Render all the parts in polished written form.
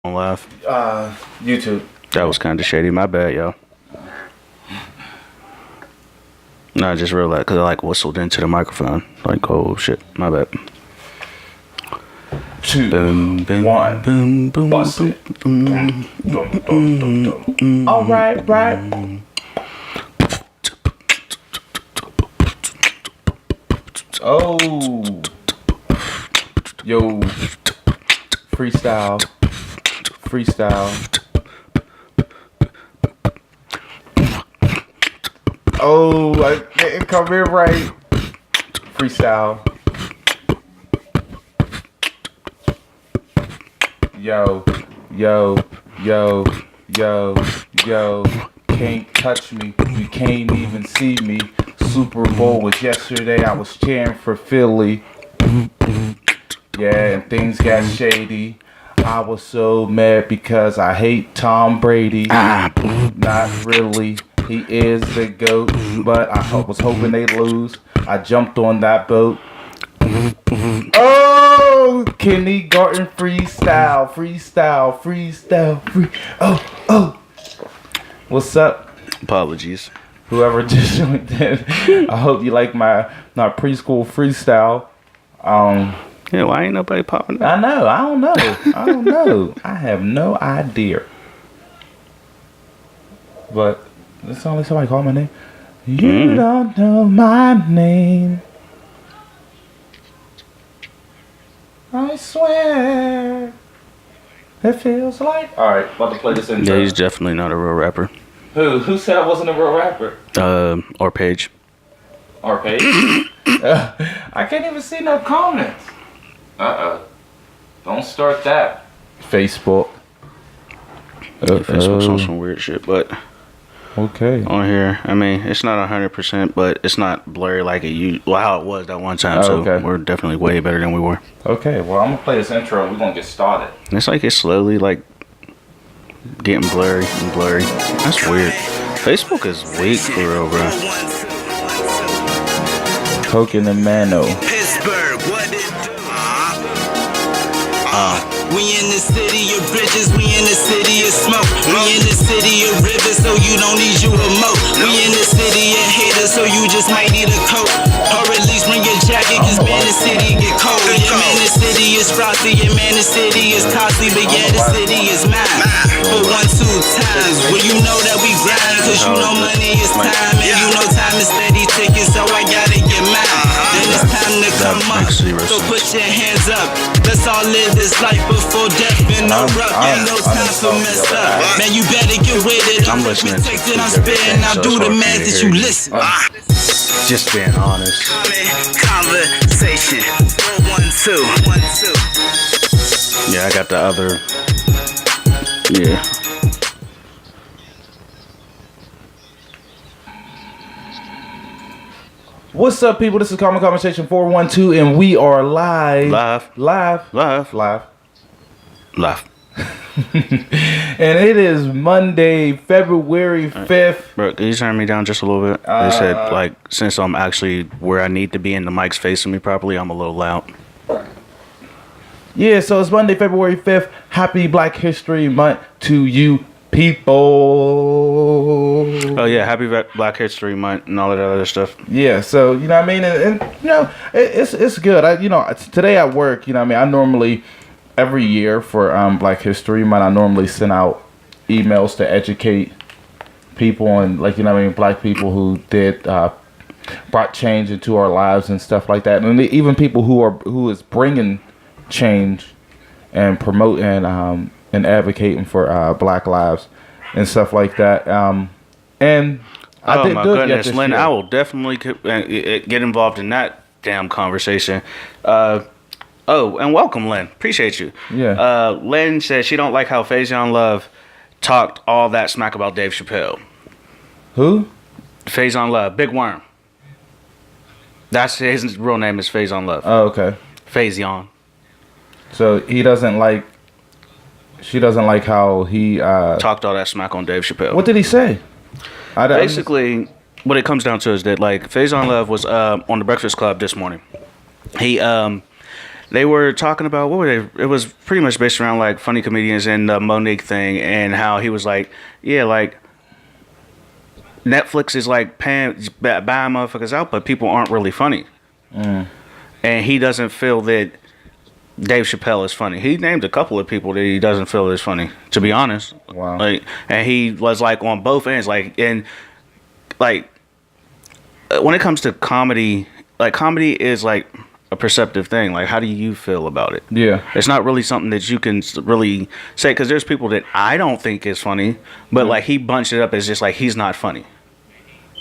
on live? YouTube. That was kind of shady. My bad, yo. No, I just realized because I whistled into the microphone. Like, oh shit, my bad. Two, Boom, boom, one, boom, boom, bust boom, it. boom, Dum, dum, dum. All right, right. Oh, yo, freestyle. Oh, I didn't come in right. Freestyle. Yo. Can't touch me. You can't even see me. Super Bowl was yesterday. I was cheering for Philly. Yeah, and things got shady. I was so mad because I hate Tom Brady. Not really. He is the GOAT, but I was hoping they'd lose. I jumped on that boat. Oh, kindergarten freestyle. Oh. What's up? Apologies. Whoever just joined in. I hope you like my preschool freestyle. Yeah, why ain't nobody popping up? I know. I don't know. I have no idea. But it's only somebody call my name. You don't know my name. I swear. It feels like. Alright, about to play this intro. Yeah, he's definitely not a real rapper. Who said I wasn't a real rapper? Or Paige. Or Paige? I can't even see no comments. Don't start that. Facebook. Facebook's on some weird shit, but Okay. on here, I mean, it's not 100%, but it's not blurry like how it was that one time. So okay. we're definitely way better than we were. Okay, well, I'm gonna play this intro and we're gonna get started. And it's like it's slowly getting blurry and blurry. That's weird. Facebook is weak for real, bro. Coke in the Mano. Pittsburgh, what it do? We in the city of bridges, we in the city of smoke. We in the city of rivers, so you don't need you a moat. We in the city of haters, so you just might need a coat. Or at least bring your jacket, cause man, the city get cold. Yeah, man, the city is frosty, yeah, man, the city is costly, but yeah, the city is mine. For 1, 2 times, well, you know that we grind, cause you know money is time, and you know time is steady ticking, so I gotta get mine. Then it's time to come up, so put your hands up. Let's all live this life before death interrupt. Ain't no time for mess up. Man, you better get with it. I'm listening to it. I'm spitting. Now do the math that you listen. Just being honest. Conversation. 1, 2. Yeah, I got the other. Yeah. What's up, people? This is Common Conversation 412, and we are live. Live. And it is Monday, February 5th. Bro, can you turn me down just a little bit? They said, since I'm actually where I need to be and the mic's facing me properly, I'm a little loud. Yeah, so it's Monday, February 5th. Happy Black History Month to you people. Oh, yeah, happy Black History Month and all of that other stuff. Yeah, so, you know what I mean? And you know, it's good. Today at work, you know what I mean? I normally, every year for Black History Month, I normally send out emails to educate people and, black people who brought change into our lives and stuff like that. And even people who is bringing change and promoting and advocating for black lives and stuff like that. And I did my good goodness, this Lynn, year. I will definitely get involved in that damn conversation. And welcome, Lynn. Appreciate you. Yeah. Lynn said she don't like how Faison Love talked all that smack about Dave Chappelle. Who? Faison Love, Big Worm. That's his real name is Faison Love. Oh, okay. Faison. So she doesn't like how he Talked all that smack on Dave Chappelle. What did he say? Basically, what it comes down to is that Faison Love was on the Breakfast Club this morning. He they were talking about what were they? It was pretty much based around like funny comedians and the Monique thing, and how he was like, yeah, like Netflix is like buying motherfuckers out, but people aren't really funny. And he doesn't feel that Dave Chappelle is funny. He named a couple of people that he doesn't feel is funny, to be honest. Wow. Like, and he was like on both ends, like, and like when it comes to comedy, like comedy is like a perceptive thing. Like, how do you feel about it? Yeah. It's not really something that you can really say, because there's people that I don't think is funny, but like he bunched it up as just like he's not funny.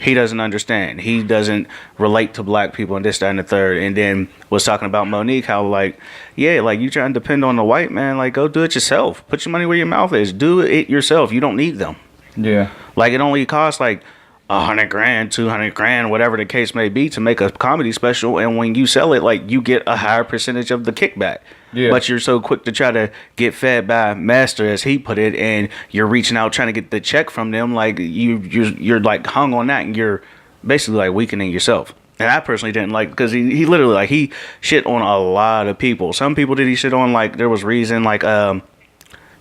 He doesn't understand. He doesn't relate to black people and this, that, and the third. And then was talking about Monique, how like, yeah, like you trying to depend on the white man, like go do it yourself. Put your money where your mouth is. Do it yourself. You don't need them. Yeah. Like it only costs like $100,000, $200,000, whatever the case may be, to make a comedy special. And when you sell it, like you get a higher percentage of the kickback. Yeah. But you're so quick to try to get fed by master, as he put it, and you're reaching out trying to get the check from them. Like you're like hung on that, and you're basically like weakening yourself. And I personally didn't like, because he literally like he shit on a lot of people. Some people did he shit on, like there was reason, like the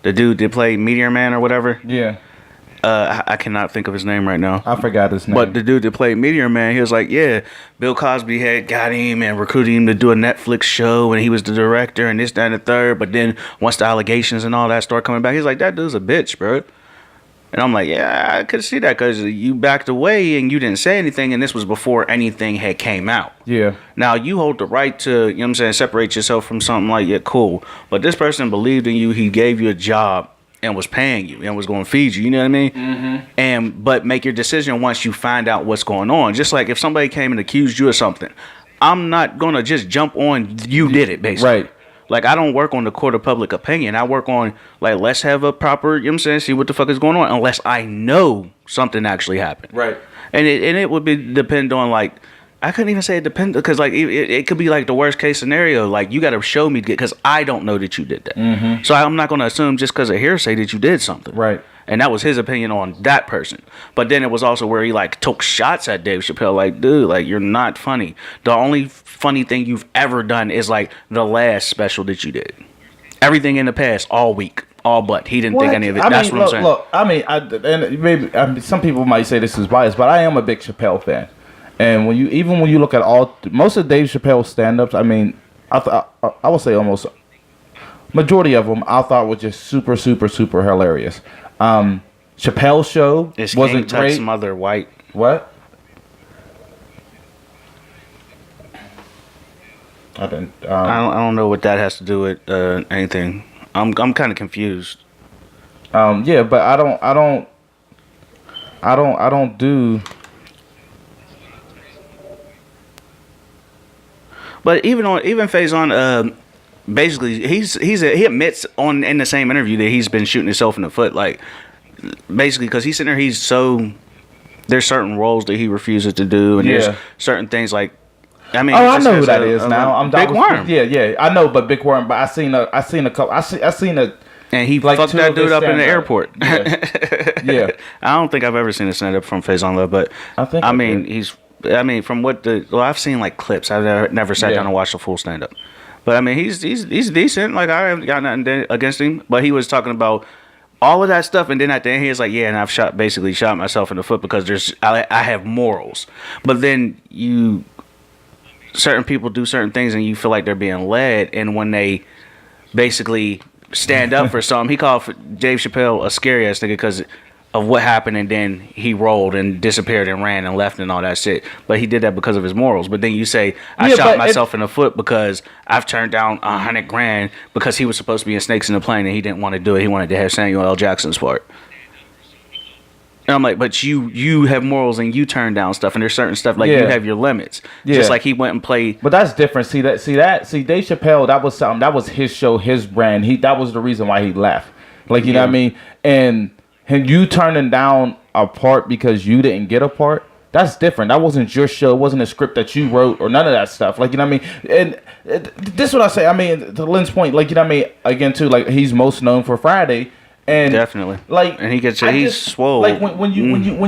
dude that played Meteor Man or whatever. Yeah. I cannot think of his name right now. I forgot his name. But the dude that played Meteor Man, he was like, yeah, Bill Cosby had got him and recruited him to do a Netflix show, and he was the director and this, that, and the third. But then once the allegations and all that start coming back, he's like, that dude's a bitch, bro. And I'm like, yeah, I could see that, because you backed away and you didn't say anything, and this was before anything had came out. Yeah. Now, you hold the right to, you know what I'm saying, separate yourself from something like, yeah, cool. But this person believed in you. He gave you a job and was paying you and was going to feed you, you know what I mean? Mm-hmm. But make your decision once you find out what's going on. Just like if somebody came and accused you of something, I'm not going to just jump on you did it, basically. Right. Like, I don't work on the court of public opinion. I work on, like, let's have a proper, you know what I'm saying, see what the fuck is going on, unless I know something actually happened. Right. And it would depend on, like, I couldn't even say it depends, because like it could be like the worst case scenario. Like, you got to show me, because I don't know that you did that. Mm-hmm. So I'm not going to assume just because of hearsay that you did something. Right. And that was his opinion on that person. But then it was also where he like took shots at Dave Chappelle. Like, dude, like you're not funny. The only funny thing you've ever done is like the last special that you did. Everything in the past, all week, all but. He didn't think any of it. That's what I'm saying. Look, I mean, some people might say this is biased, but I am a big Chappelle fan. And when you look at most of Dave Chappelle's stand-ups, I mean, I would say almost majority of them I thought were just super, super, super hilarious. Chappelle's show wasn't great. Some other white. What? I didn't. I don't know what that has to do with anything. I'm kind of confused. Yeah, but I don't do. But even Faison, basically he admits in the same interview that he's been shooting himself in the foot, like basically because he's sitting there, there's certain roles that he refuses to do, and there's certain things like, I mean, I know who that is now. I'm Big Worm. Yeah, I know, but Big Worm. But I seen a couple. I seen a. And he like fucked that dude up in the airport. Yeah. I don't think I've ever seen a stand up from Faison Love, but I mean, from what I've seen like clips. I've never sat down and watched a full stand up. But I mean, he's decent. Like, I haven't got nothing against him. But he was talking about all of that stuff, and then at the end he was like, yeah, and I've shot myself in the foot because I have morals. But then certain people do certain things and you feel like they're being led, and when they basically stand up for something, he called for Dave Chappelle a scary ass nigga because of what happened, and then he rolled and disappeared and ran and left and all that shit. But he did that because of his morals. But then you say, I shot myself in the foot because I've turned down $100,000 because he was supposed to be in Snakes in the Plane and he didn't want to do it. He wanted to have Samuel L. Jackson's part. And I'm like, but you have morals and you turn down stuff, and there's certain stuff like you have your limits. Just like he went and played. But that's different. See Dave Chappelle, that was something, that was his show, his brand. That was the reason why he left. Like, you know what I mean? And you turning down a part because you didn't get a part, that's different. That wasn't your show. It wasn't a script that you wrote or none of that stuff. Like, you know what I mean? And this is what I say. I mean, to Lynn's point, like, you know what I mean? Again, too, like, he's most known for Friday. And definitely, like, and he's swole. Like when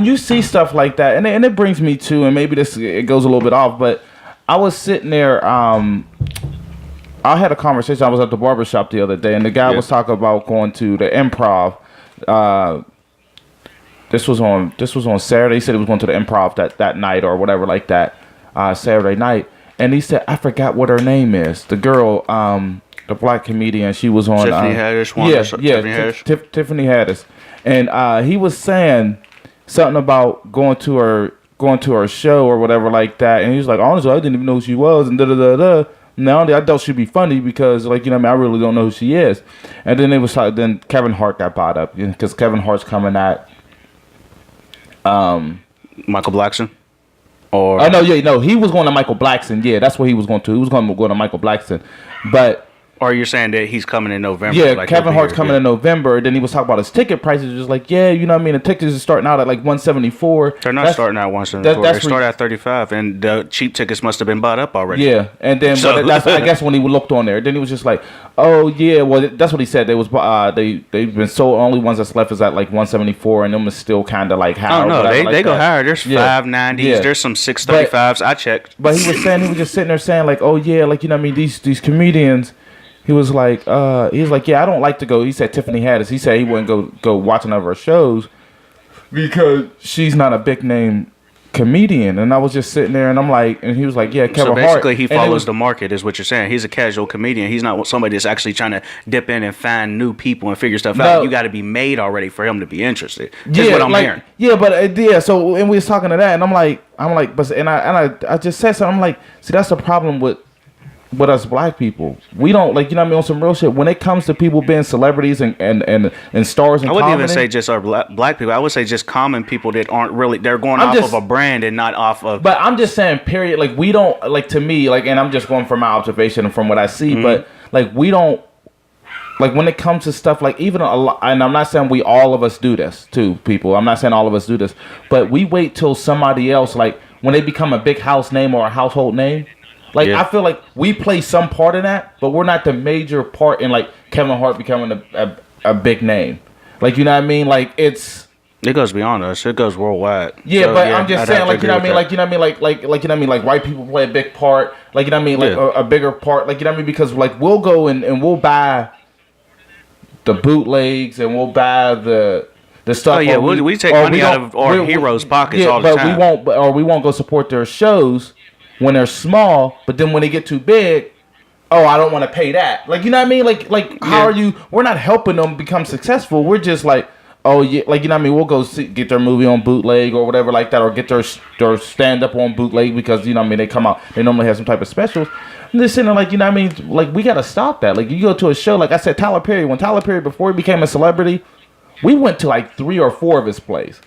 you see stuff like that, and it brings me to, and maybe it goes a little bit off, but I was sitting there I had a conversation. I was at the barbershop the other day, and the guy was talking about going to the Improv. This was on Saturday. He said he was going to the Improv that night or whatever like that, Saturday night. And he said, I forgot what her name is. The girl, the black comedian. She was on Tiffany Haddish. Tiffany Haddish. And he was saying something about going to her show or whatever like that. And he was like, honestly, I didn't even know who she was. And da. Now I thought she'd be funny because, like, you know, I really don't know who she is. And then then Kevin Hart got brought up because Kevin Hart's coming at Michael Blackson. Or he was going to Michael Blackson. Yeah, that's what he was going to. He was going to go to Michael Blackson, but. Or you're saying that he's coming in November? Yeah, like Kevin Hart's coming in November. Then he was talking about his ticket prices. Just like, yeah, you know what I mean? The tickets are starting out at like $174. They're not starting at $174. They start at $35, and the cheap tickets must have been bought up already. Yeah, and then that's I guess when he looked on there, then he was just like, oh yeah, well that's what he said. They was they've been sold. Only ones that's left is at like $174, and them is still kind of like higher. Oh no, they go higher. There's $590s. There's some $635s. I checked. But he was saying, he was just sitting there saying like, oh yeah, like, you know what I mean, these comedians. He was like, yeah, I don't like to go. He said Tiffany Haddish. He said he wouldn't go watch none of her shows because she's not a big name comedian. And I was just sitting there, and I'm like, and he was like, yeah, Kevin Hart. So basically, he follows the market, is what you're saying. He's a casual comedian. He's not somebody that's actually trying to dip in and find new people and figure stuff out. You got to be made already for him to be interested. That's what I'm hearing. Yeah, but so and we was talking to that, and I'm like, but I just said something. I'm like, see, that's the problem with us black people. We don't, like, you know what I mean, on some real shit. When it comes to people being celebrities and stars and I wouldn't even say just our black people. I would say just common people that aren't really, they're going off of a brand and not off of. But I'm just saying, period. Like, we don't, like, to me, like, and I'm just going from my observation and from what I see, but like, we don't, like, when it comes to stuff, like, even a lot, and I'm not saying all of us do this too, people. I'm not saying all of us do this, but we wait till somebody else, like, when they become a big house name or a household name. Like, I feel like we play some part in that, but we're not the major part in, like, Kevin Hart becoming a big name. Like, you know what I mean? Like, it goes beyond us. It goes worldwide. Yeah, so, but I'm just saying, like, you know what I mean? Like, you know what I mean? Like, you know what I mean? Like, white people play a big part. Like, you know what I mean? Like, a bigger part. Like, you know what I mean? Because, like, we'll go and we'll buy the bootlegs and we'll buy the stuff. Oh yeah, we take money out of our heroes' pockets all the time. We won't go support their shows when they're small, but then when they get too big, I don't want to pay that. Like, you know what I mean? Like how are you? We're not helping them become successful. We're just like, oh yeah, like, you know what I mean? We'll go get their movie on bootleg or whatever like that, or get their stand up on bootleg because, you know what I mean, they come out, they normally have some type of specials. I'm just sitting there like, you know what I mean? Like, we got to stop that. Like, you go to a show, like I said, Tyler Perry, before he became a celebrity, we went to like 3 or 4 of his plays.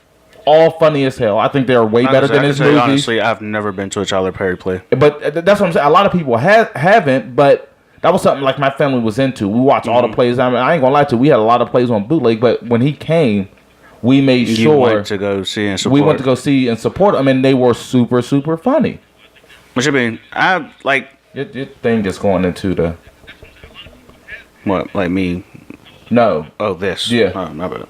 All funny as hell. I think they're way better than his movies. Honestly, I've never been to a Tyler Perry play. But that's what I'm saying. A lot of people haven't, but that was something like my family was into. We watched all the plays. I mean, I ain't gonna lie to you. We had a lot of plays on bootleg, but when he came, we made sure you went to go see and support. We went to go see and support them, and they were super, super funny. What you mean? I like your thing just going into the what? Like me? No. Oh, this. Yeah. Oh, my bad.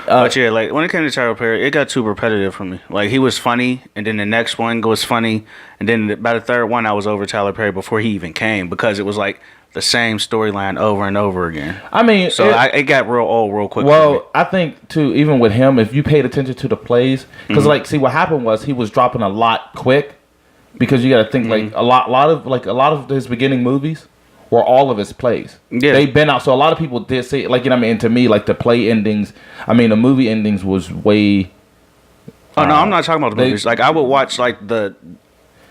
But yeah, like when it came to Tyler Perry, it got too repetitive for me. Like, he was funny, and then the next one was funny, and then by the third one, I was over Tyler Perry before he even came because it was like the same storyline over and over again. I mean, so it got real old real quick. Well, I think too, even with him, if you paid attention to the plays, because like, see, what happened was he was dropping a lot quick because you got to think like a lot of his beginning movies were all of his plays. Yeah. They've been out. So a lot of people did say, like, you know what I mean? And to me, like, the play endings, I mean, the movie endings was way... Oh, no, I'm not talking about the movies. Like, I would watch, like, the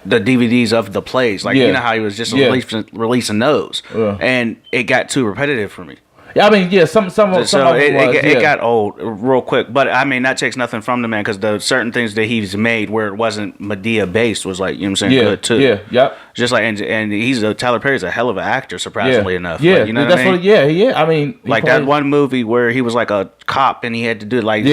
DVDs of the plays. Like, you know how he was just releasing those. And it got too repetitive for me. Yeah, I mean, yeah, some of it got old real quick, but I mean, that takes nothing from the man because the certain things that he's made where it wasn't Medea based was, like, you know what I'm saying, good too. Yeah, yep. Just like, and Tyler Perry's a hell of an actor, surprisingly enough. Yeah, like, you know that's what I mean? Yeah. I mean, like that one movie where he was like a cop and he had to do like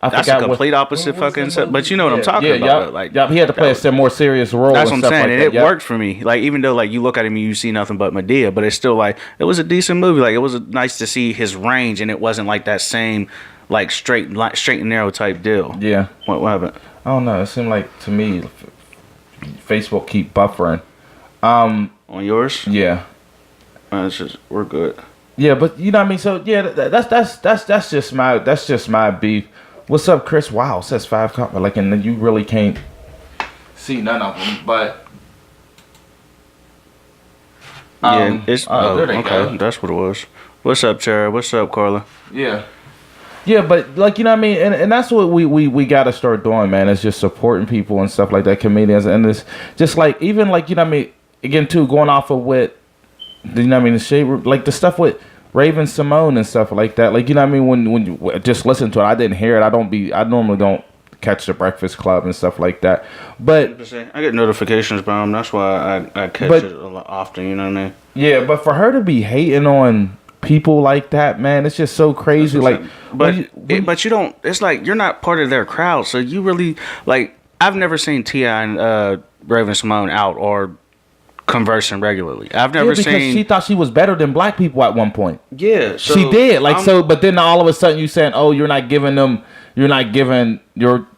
that's a complete opposite fucking set, but you know what I'm talking about. Yep. Like, he had to play a more serious role. That's what I'm saying, and it worked for me. Like, even though like you look at him and you see nothing but Medea, but it's still like it was a decent movie. Like, it was nice to see his range, and it wasn't like that same like straight and narrow type deal. Yeah. What happened? I don't know. It seemed like to me, Facebook keep buffering. On yours? Yeah. It's just, we're good. Yeah, but you know what I mean. So yeah, that's just my beef. What's up, Chris? Wow, it says 5 comments. Like, and then you really can't see none of them. But yeah, it's there they okay. go. That's what it was. What's up, Tara? What's up, Carla? Yeah. Yeah, but like, you know what I mean, and that's what we got to start doing, man. It's just supporting people and stuff like that, comedians, and it's just like, even like, you know what I mean, again too, going off of what, you know what I mean, the shade, like the stuff with Raven Simone and stuff like that, like, you know what I mean, when you just listen to it, I didn't hear it. I normally don't catch the Breakfast Club and stuff like that, but I get notifications about them. That's why I catch it a lot often. You know what I mean? Yeah, but for her to be hating on people like that, man, it's just so crazy. Like, but you don't. It's like you're not part of their crowd, so you really like. I've never seen T.I. and Raven Simone out or conversing regularly. I've never because seen. She thought she was better than black people at one point. Yeah, so she did. Like, so, but then all of a sudden you saying, "Oh, you're not giving you're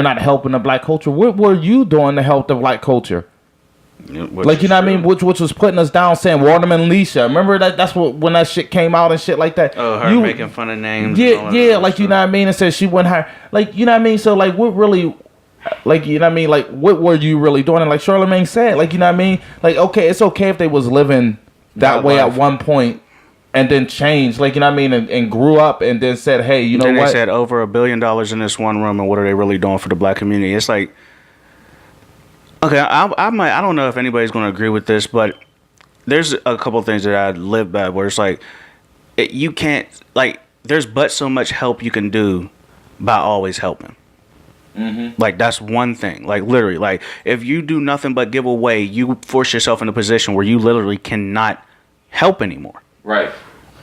not helping the black culture." What were you doing to help the black culture? Like, you know what I mean, which was putting us down, saying Waterman Leisha. Remember that's what, when that shit came out and shit like that. Oh, her making fun of names. Yeah, like, you know what I mean, and said she wouldn't hire, like, you know what I mean. So like, what really, like, you know what I mean, like, what were you really doing? And like Charlamagne said, like, you know what I mean, like, okay, it's okay if they was living that way at one point and then changed, like, you know what I mean, and grew up and then said, hey, you know what? They said over $1 billion in this one room, and what are they really doing for the black community? It's like. Okay, I don't know if anybody's going to agree with this, but there's a couple of things that I live by where it's like, you can't, like, there's but so much help you can do by always helping. Mm-hmm. Like, that's one thing. Like, literally, like, if you do nothing but give away, you force yourself in a position where you literally cannot help anymore. Right.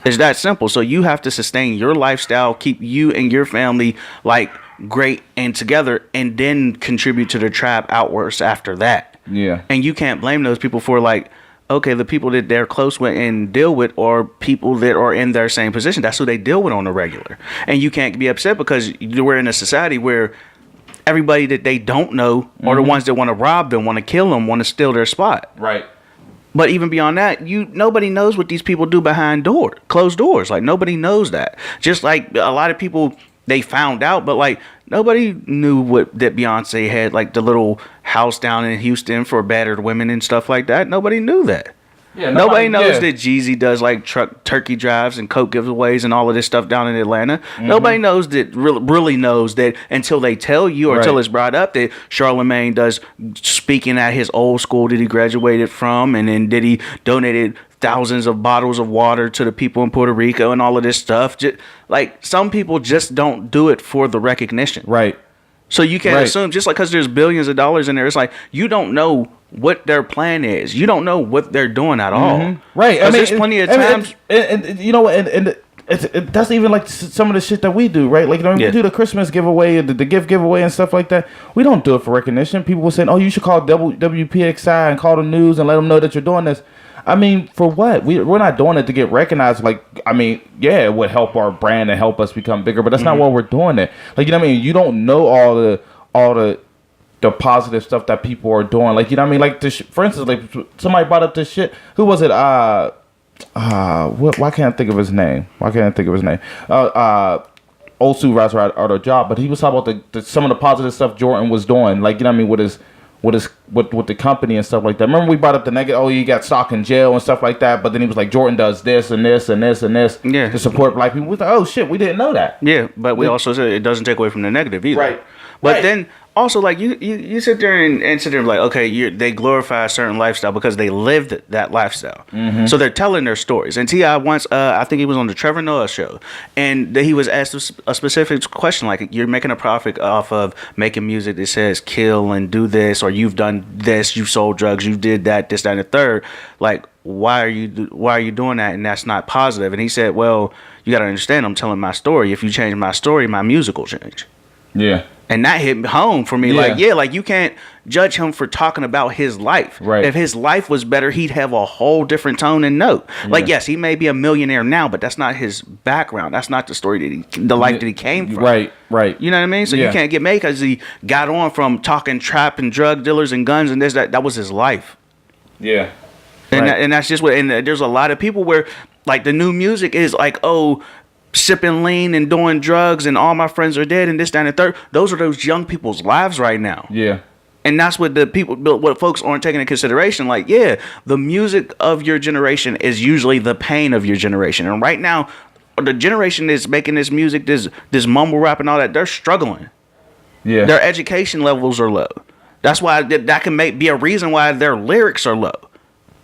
It's that simple. So you have to sustain your lifestyle, keep you and your family, like, great and together, and then contribute to the tribe outwards after that. Yeah. And you can't blame those people for, like, okay, the people that they're close with and deal with are people that are in their same position. That's who they deal with on a regular. And you can't be upset because we're in a society where everybody that they don't know are the ones that want to rob them, want to kill them, want to steal their spot. Right. But even beyond that, nobody knows what these people do behind closed doors. Like, nobody knows that. Just like a lot of people, they found out, but like nobody knew that Beyonce had, like, the little house down in Houston for battered women and stuff like that. Nobody knew that. Yeah, nobody knows that Jeezy does, like, turkey drives and coke giveaways and all of this stuff down in Atlanta. Mm-hmm. Nobody knows that, really knows that, until they tell you or until it's brought up, that Charlamagne does speaking at his old school that he graduated from, and then that he donated thousands of bottles of water to the people in Puerto Rico and all of this stuff. Just, like, some people just don't do it for the recognition. Right. So you can't assume, just like because there's billions of dollars in there, it's like you don't know what their plan is. You don't know what they're doing at all. Mm-hmm. Right. I mean, there's plenty of times. And you know, and that's even like some of the shit that we do, right? Like, you know, we do the Christmas giveaway, the gift giveaway and stuff like that. We don't do it for recognition. People will say, oh, you should call WPXI and call the news and let them know that you're doing this. I mean, for what? We're not doing it to get recognized. Like, I mean, yeah, it would help our brand and help us become bigger, but that's not why we're doing it. Like, you know what I mean? You don't know all the positive stuff that people are doing. Like, you know what I mean? Like, for instance, like, somebody brought up this shit. Who was it? Why can't I think of his name? Osu Raz out of job, but he was talking about some of the positive stuff Jordan was doing. Like, you know what I mean? With the company and stuff like that. Remember we brought up the negative, he got stock in jail and stuff like that, but then he was like, Jordan does this and this and this and this to support black people. We thought, oh shit, we didn't know that. Yeah, but we also said it doesn't take away from the negative either. Right. But then also, like, you sit there and sit there like, okay, they glorify a certain lifestyle because they lived that lifestyle. Mm-hmm. So they're telling their stories. And T.I. once, I think he was on the Trevor Noah show, and he was asked a specific question, like, you're making a profit off of making music that says kill and do this, or you've done this, you sold drugs, you did that, this, that, and the third. Like, why are you doing that? And that's not positive. And he said, well, you got to understand, I'm telling my story. If you change my story, my music will change. Yeah. And that hit home for me. Yeah. Like you can't judge him for talking about his life. Right. If his life was better, he'd have a whole different tone and note. Yeah. Like, yes, he may be a millionaire now, but that's not his background. That's not the story the life that he came from. Right. You know what I mean? So you can't get mad because he got on from talking trap and drug dealers and guns and this, that was his life. Yeah. And Right. and that's just what. And there's a lot of people where like the new music is like, oh, sipping lean and doing drugs and all my friends are dead and this, that, and the third. Those are those young people's lives right now. Yeah. And that's what what folks aren't taking into consideration. Like, yeah, the music of your generation is usually the pain of your generation. And right now, the generation that's making this music, this mumble rap and all that, they're struggling. Yeah. Their education levels are low. That's why that can be a reason why their lyrics are low.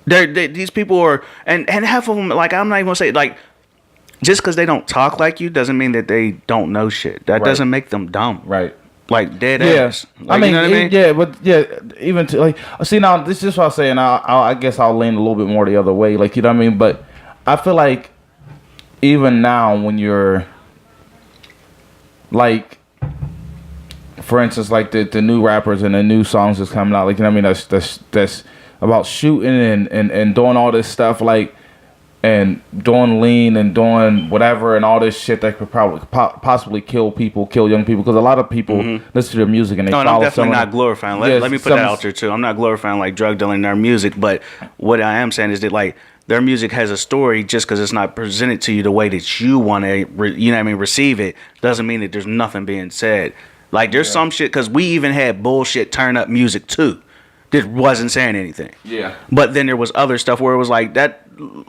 These people are, and half of them, like, I'm not even gonna say, like, just because they don't talk like you doesn't mean that they don't know shit. That doesn't make them dumb. Right. Like dead Yeah. ass. Like, I mean, you know what I mean? yeah, but yeah, even to like, see now, this is what I'm saying. I guess I'll lean a little bit more the other way. Like, you know what I mean? But I feel like even now when you're like, for instance, like the new rappers and the new songs that's coming out, like, you know what I mean? That's about shooting and doing all this stuff, like, and doing lean and doing whatever and all this shit that could probably possibly kill young people, because a lot of people listen to their music and they No, and follow I'm definitely someone. not glorifying. Let me put that out there too. I'm not glorifying like drug dealing in their music, but what I am saying is that like their music has a story. Just because it's not presented to you the way that you want to, you know what I mean, receive it, doesn't mean that there's nothing being said. Like there's some shit, because we even had bullshit turn up music too that wasn't saying anything. Yeah. But then there was other stuff where it was like that,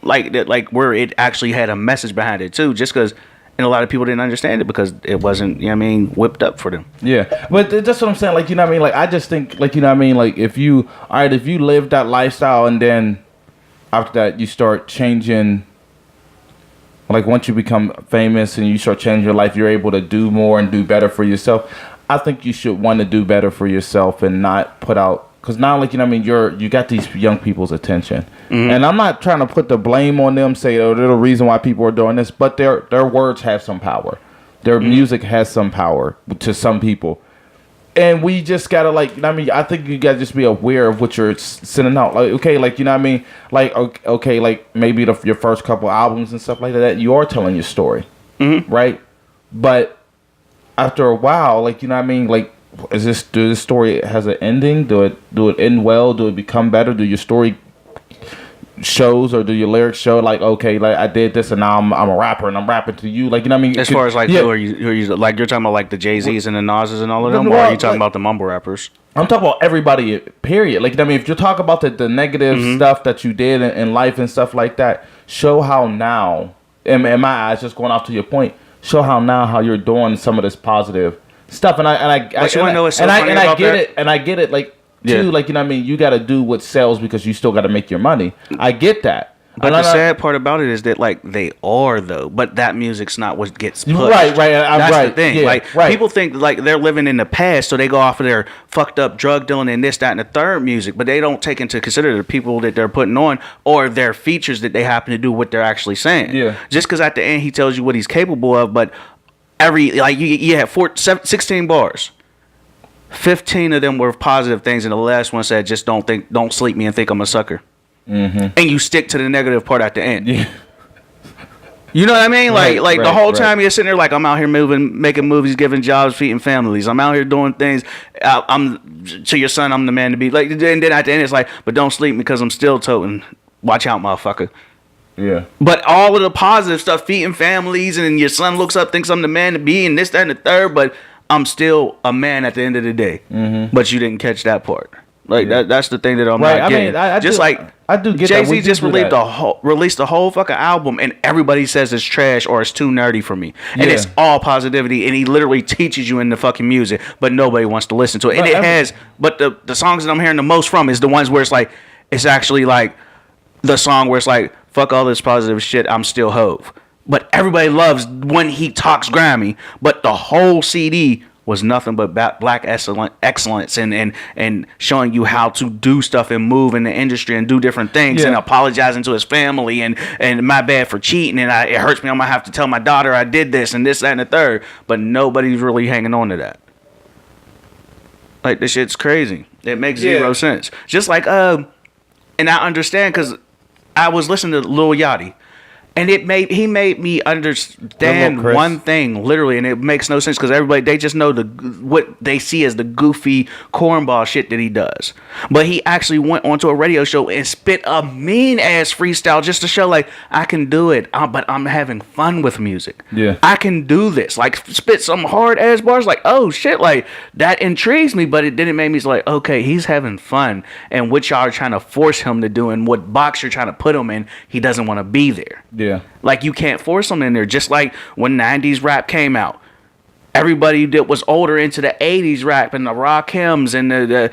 like where it actually had a message behind it too. Just because, and a lot of people didn't understand it because it wasn't, you know what I mean, whipped up for them. Yeah, but that's what I'm saying. Like, you know what I mean? Like, I just think, like, you know what I mean? Like, if you live that lifestyle and then after that you start changing, like once you become famous and you start changing your life, you're able to do more and do better for yourself. I think you should want to do better for yourself and not put out, because now, like, you know what I mean, you got these young people's attention. And I'm not trying to put the blame on them, say, oh, they're the reason why people are doing this, but their words have some power. Their music has some power to some people. And we just gotta, like, you know what I mean, I think you gotta just be aware of what you're sending out. Like, okay, like, you know what I mean, like, okay, like maybe your first couple albums and stuff like that, you are telling your story, right? But after a while, like, you know what I mean, like, do this story has an ending? Do it end well? Do it become better? Do your story shows, or do your lyrics show, like, okay, like, I did this and now I'm a rapper and I'm rapping to you, like, you know what I mean? As far as like, who are you like, you're talking about like the Jay-Z's and the Nas's and all of them, or are you talking about the mumble rappers? I'm talking about everybody, period. Like, I mean, if you're talking about the negative stuff that you did in life and stuff like that, show how now, in my eyes, just going off to your point, show how you're doing some of this positive stuff. And I get it, like, too, like, you know what I mean, you got to do what sells because you still got to make your money. I get that. But the sad part about it is that, like, they are, though, but that music's not what gets pushed. Right. That's the thing. Yeah, like, people think, like, they're living in the past, so they go off of their fucked up drug dealing and this, that, and the third music, but they don't take into consider the people that they're putting on or their features that they happen to do what they're actually saying. Yeah. Just because at the end he tells you what he's capable of, but you have 16 bars. 15 of them were positive things, and the last one said, just don't sleep me and think I'm a sucker. And you stick to the negative part at the end. Yeah. You know what I mean? Like the whole time you're sitting there like, I'm out here making movies, giving jobs, feeding families. I'm out here doing things. I'm to your son, I'm the man to be. Like, and then at the end it's like, but don't sleep because I'm still toting. Watch out, motherfucker. Yeah. But all of the positive stuff, feeding families, and your son looks up, thinks I'm the man to be, and this, that, and the third, but I'm still a man at the end of the day. But you didn't catch that part. Like, that's the thing that I'm not getting. I do get that. Jay-Z just released a whole fucking album, and everybody says it's trash or it's too nerdy for me. And it's all positivity, and he literally teaches you in the fucking music, but nobody wants to listen to it. But the songs that I'm hearing the most from is the ones where it's like, it's actually like the song where it's like, fuck all this positive shit, I'm still Hove. But everybody loves when he talks grimy, but the whole CD was nothing but black excellence and showing you how to do stuff and move in the industry and do different things and apologizing to his family and my bad for cheating and it hurts me, I'm gonna have to tell my daughter I did this and this, that, and the third. But nobody's really hanging on to that. Like, this shit's crazy. It makes zero sense. Just like and I understand, because I was listening to Lil Yachty, And he made me understand Chris. one thing literally, and it makes no sense because everybody, they just know what they see as the goofy cornball shit that he does. But he actually went onto a radio show and spit a mean ass freestyle just to show like I can do it, but I'm having fun with music. Yeah, I can do this. Like spit some hard ass bars. Like, oh shit, like that intrigues me. But it didn't make me like, okay, he's having fun, and what y'all are trying to force him to do, and what box you're trying to put him in, he doesn't want to be there. Yeah, like you can't force him in there. Just like when '90s rap came out, everybody that was older into the '80s rap and the Rakims and the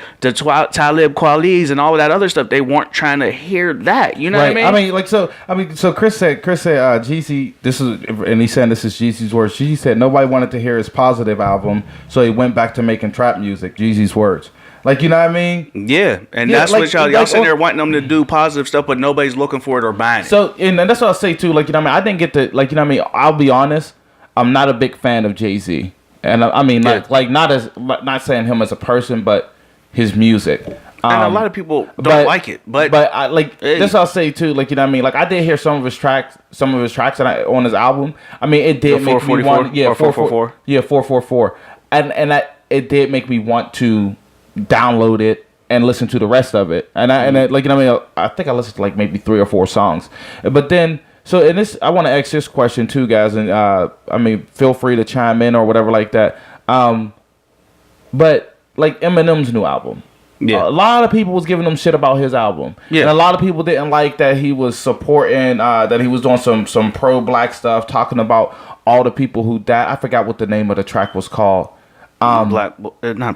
Talib Kweli's and all of that other stuff, they weren't trying to hear that. You know what I mean? So Chris said, Jeezy, this is, and he said this is Jeezy's words. Jeezy said nobody wanted to hear his positive album, so he went back to making trap music. Jeezy's words. Like, you know what I mean? Yeah, and that's like, what y'all sitting there wanting them to do positive stuff, but nobody's looking for it or buying it. So, and that's what I'll say too. Like, you know what I mean? I didn't get to, like, you know what I mean? I'll be honest. I'm not a big fan of Jay-Z. And I mean, not saying him as a person, but his music. And a lot of people don't like it. But I like this. I'll say too. Like, you know what I mean? Like, I did hear some of his tracks on his album. I mean, it did make me want. Yeah, 444. Yeah, 444. And it did make me want to download it and listen to the rest of it. And like, you know what I mean? I think I listened to like maybe 3 or 4 songs. But then. So in this, I want to ask this question too, guys, and I mean, feel free to chime in or whatever like that. But like Eminem's new album, a lot of people was giving him shit about his album, and a lot of people didn't like that he was supporting, that he was doing some pro-black stuff, talking about all the people who died. I forgot what the name of the track was called. Not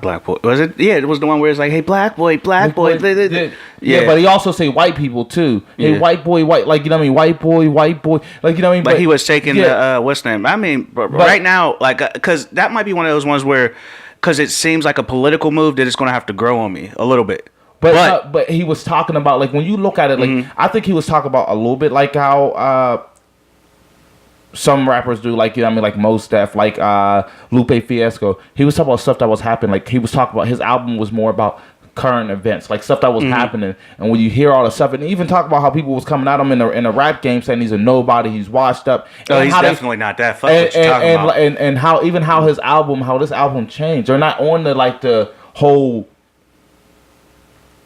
Black Boy. Was it? Yeah, it was the one where it's like, hey, black boy. Yeah, but he also say white people too. Hey, white boy, like, you know what I mean? White boy, like, you know what I mean? But he was taking the, what's the name? I mean, right now, like, because that might be one of those ones where, because it seems like a political move that it's going to have to grow on me a little bit. But he was talking about, like, when you look at it, like, I think he was talking about a little bit like how, some rappers do, like, you know what I mean, like Mos Def, like Lupe Fiasco. He was talking about stuff that was happening. Like, he was talking about, his album was more about current events, like stuff that was happening. And when you hear all the stuff, and even talk about how people was coming at him in a rap game saying he's a nobody, he's washed up. Oh, he's definitely not that. Fuck what you're talking about. And how this album changed. They're not on the whole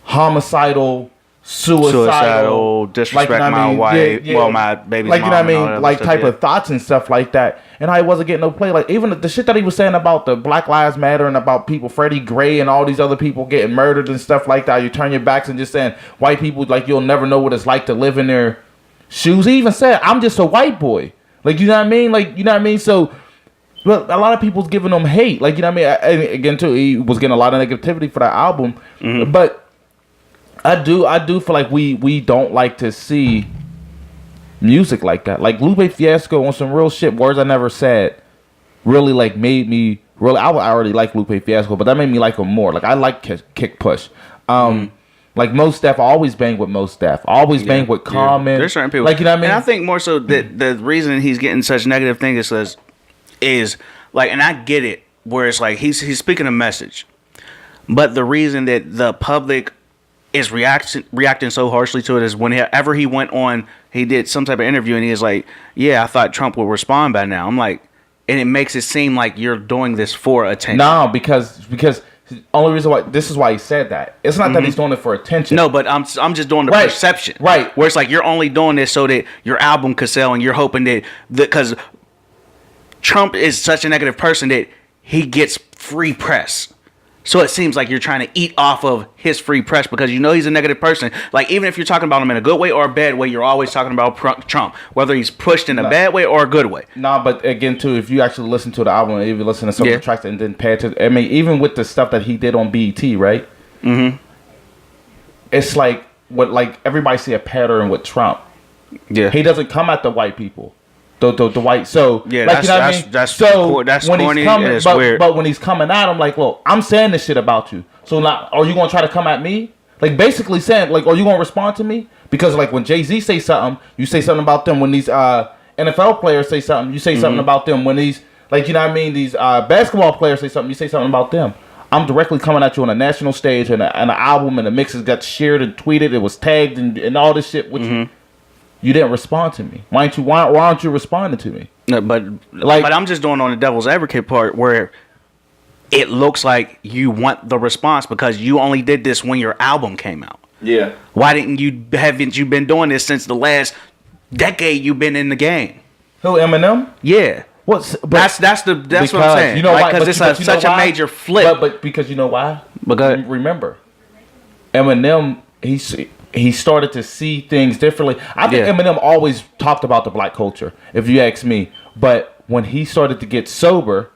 homicidal, suicidal, disrespect, like, my wife, well, my baby's like, you know mom, what I mean, like, type of thoughts and stuff like that. And I wasn't getting no play. Like, even the shit that he was saying about the Black Lives Matter and about people, Freddie Gray and all these other people getting murdered and stuff like that. You turn your backs and just saying white people, like, you'll never know what it's like to live in their shoes. He even said, I'm just a white boy. Like, you know what I mean? Like, you know what I mean? So, but a lot of people's giving him hate. Like, you know what I mean? And again, too, he was getting a lot of negativity for that album. But I do feel like we don't like to see music like that. Like Lupe Fiasco on some real shit, Words I Never Said, really like made me really. I already like Lupe Fiasco, but that made me like him more. Like, I like Kick Push. Like Mos Def, I always bang with Mos Def. I always bang with Common. There's certain people, like, you know what I mean. And I think more so that the reason he's getting such negative things is like, and I get it, where it's like he's speaking a message, but the reason that the public is reacting so harshly to it is whenever he went on, he did some type of interview and he was like, yeah, I thought Trump would respond by now. I'm like, and it makes it seem like you're doing this for attention. No, because the only reason why, this is why he said that. It's not that he's doing it for attention. No, but I'm just doing the perception. Right. Where it's like you're only doing this so that your album could sell and you're hoping that, because Trump is such a negative person that he gets free press. So it seems like you're trying to eat off of his free press because you know he's a negative person. Like, even if you're talking about him in a good way or a bad way, you're always talking about Trump, whether he's pushed in a bad way or a good way. Nah, but again, too, if you actually listen to the album, if you listen to some of the tracks and then pay attention, I mean, even with the stuff that he did on BET, right? It's like what, like, everybody see a pattern with Trump. Yeah, he doesn't come at the white people. The white, so yeah, like, you know what I mean? That's when corny. He's coming, it's but, weird. But when he's coming at him, like, look, I'm saying this shit about you. So now, are you gonna try to come at me? Like, basically saying, like, are you gonna respond to me? Because, like, when Jay-Z say something, you say something about them. When these NFL players say something, you say something about them. When these, like, you know what I mean, these basketball players say something, you say something about them. I'm directly coming at you on a national stage and an album, and the mixes got shared and tweeted. It was tagged and all this shit. Which you You didn't respond to me. Why aren't you responding to me? No, but I'm just doing on the devil's advocate part where it looks like you want the response because you only did this when your album came out. Yeah. Why haven't you been doing this since the last decade you've been in the game? Who, Eminem? Yeah. That's what I'm saying. You know why? Because it's such a major flip. But because you know why? Because remember, Eminem, he started to see things differently. I think Eminem always talked about the black culture, if you ask me. But when he started to get sober,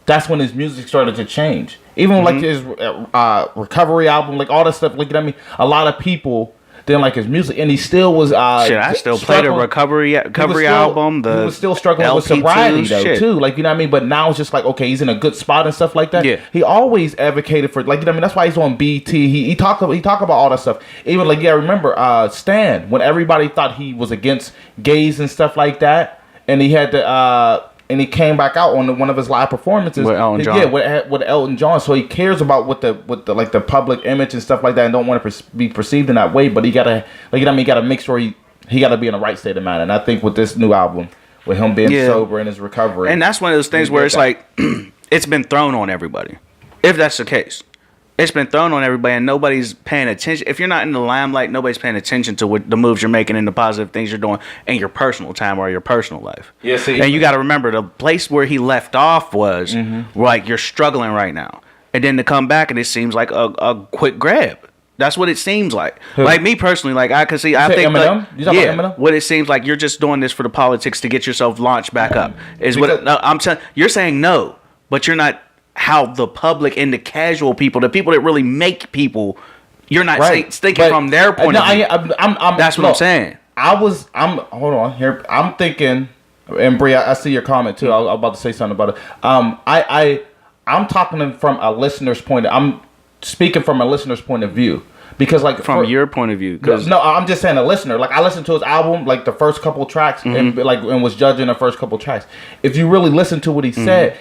that's when his music started to change. Even like his recovery album, like all that stuff. Like, you know what I mean? A lot of people didn't like his music, and he still was. I still played a recovery album. He was still struggling with sobriety though too. Like, you know what I mean? But now it's just like, okay, he's in a good spot and stuff like that. Yeah. He always advocated for, like, you know what I mean? That's why he's on BT. He talk about all that stuff. Even like, remember Stan, when everybody thought he was against gays and stuff like that, and he had to and he came back out on one of his live performances with Elton John. Yeah, with Elton John. So he cares about what the like the public image and stuff like that, and don't want to be perceived in that way. But he gotta, like, you know what I mean, he gotta make sure he gotta be in the right state of mind. And I think with this new album, with him being sober and his recovery, and that's one of those things where it's like it's been thrown on everybody. If that's the case, it's been thrown on everybody, and nobody's paying attention. If you're not in the limelight, nobody's paying attention to what the moves you're making and the positive things you're doing in your personal time or your personal life. Yeah, see, and you got to remember the place where he left off was like you're struggling right now, and then to come back and it seems like a quick grab. That's what it seems like. Who? Like me personally, like I can see. I think Eminem? You talking about Eminem? What it seems like you're just doing this for the politics to get yourself launched back up. Is what I'm telling. You're saying no, but you're not. How the public and the casual people, the people that really make people, you're not thinking from their point of view. That's what I'm saying. Hold on here. I'm thinking, and Bree, I see your comment too. I'm about to say something about it. I'm talking from a listener's point. I'm speaking from a listener's point of view. Because like from your point of view, no, I'm just saying a listener. Like I listened to his album, like the first couple tracks, and was judging the first couple tracks. If you really listen to what he said,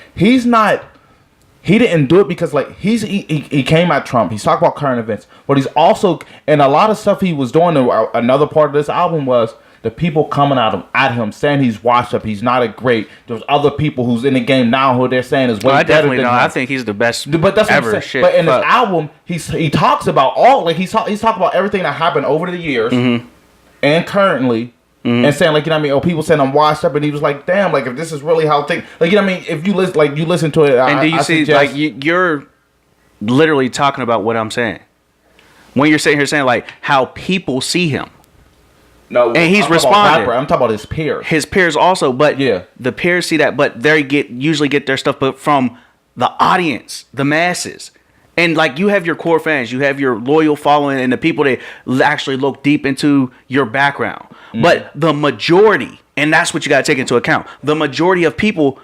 he didn't do it because like he came at Trump. He's talking about current events, but he's also, and a lot of stuff he was doing. Another part of this album was the people coming at him saying he's washed up, he's not a great. There's other people who's in the game now who they're saying is way better than him. I think he's the best. But that's ever. What I'm saying. But in his album, he talks about he's talking about everything that happened over the years and currently. And saying, like, you know what I mean? Oh, people saying I'm washed up, and he was like, damn, like, if this is really how things, like, you know what I mean? If you listen to it, and do you see, like, you're literally talking about what I'm saying when you're sitting here saying like how people see him. No, and he's responding. I'm talking about his peers. His peers also, but yeah, the peers see that, but they usually get their stuff, but from the audience, the masses. And like you have your core fans, you have your loyal following, and the people that actually look deep into your background. But the majority, and that's what you got to take into account, the majority of people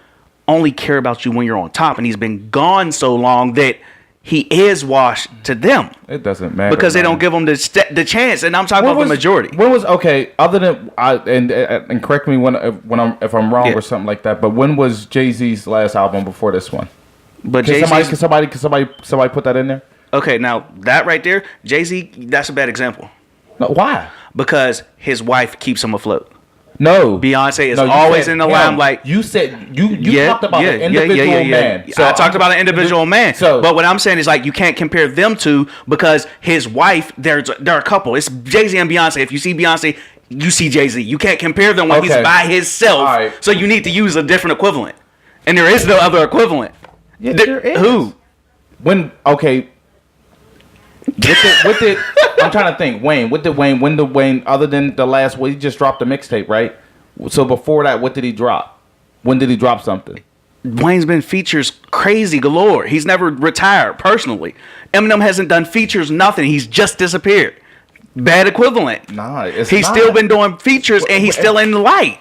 only care about you when you're on top, and he's been gone so long that he is washed to them. It doesn't matter because they don't give him the chance. And I'm talking about the majority. When was other than and correct me if I'm wrong or something like that. But when was Jay-Z's last album before this one? But can somebody put that in there? Okay, now that right there, Jay-Z, that's a bad example. No, why? Because his wife keeps him afloat. No, Beyonce is always in the limelight. You said you talked about an individual man. So I talked about an individual man. So, but what I'm saying is like you can't compare them two because his wife, they're a couple. It's Jay-Z and Beyonce. If you see Beyonce, you see Jay-Z. You can't compare them when he's by himself. Right. So you need to use a different equivalent, and there is no other equivalent. Yeah, there is. Who? With it, I'm trying to think. When did Wayne, other than the last, he just dropped a mixtape, right? So before that, what did he drop? When did he drop something? Wayne's been features crazy galore. He's never retired personally. Eminem hasn't done features, nothing. He's just disappeared. Bad equivalent. Nah, he's still been doing features, and he's still in the light.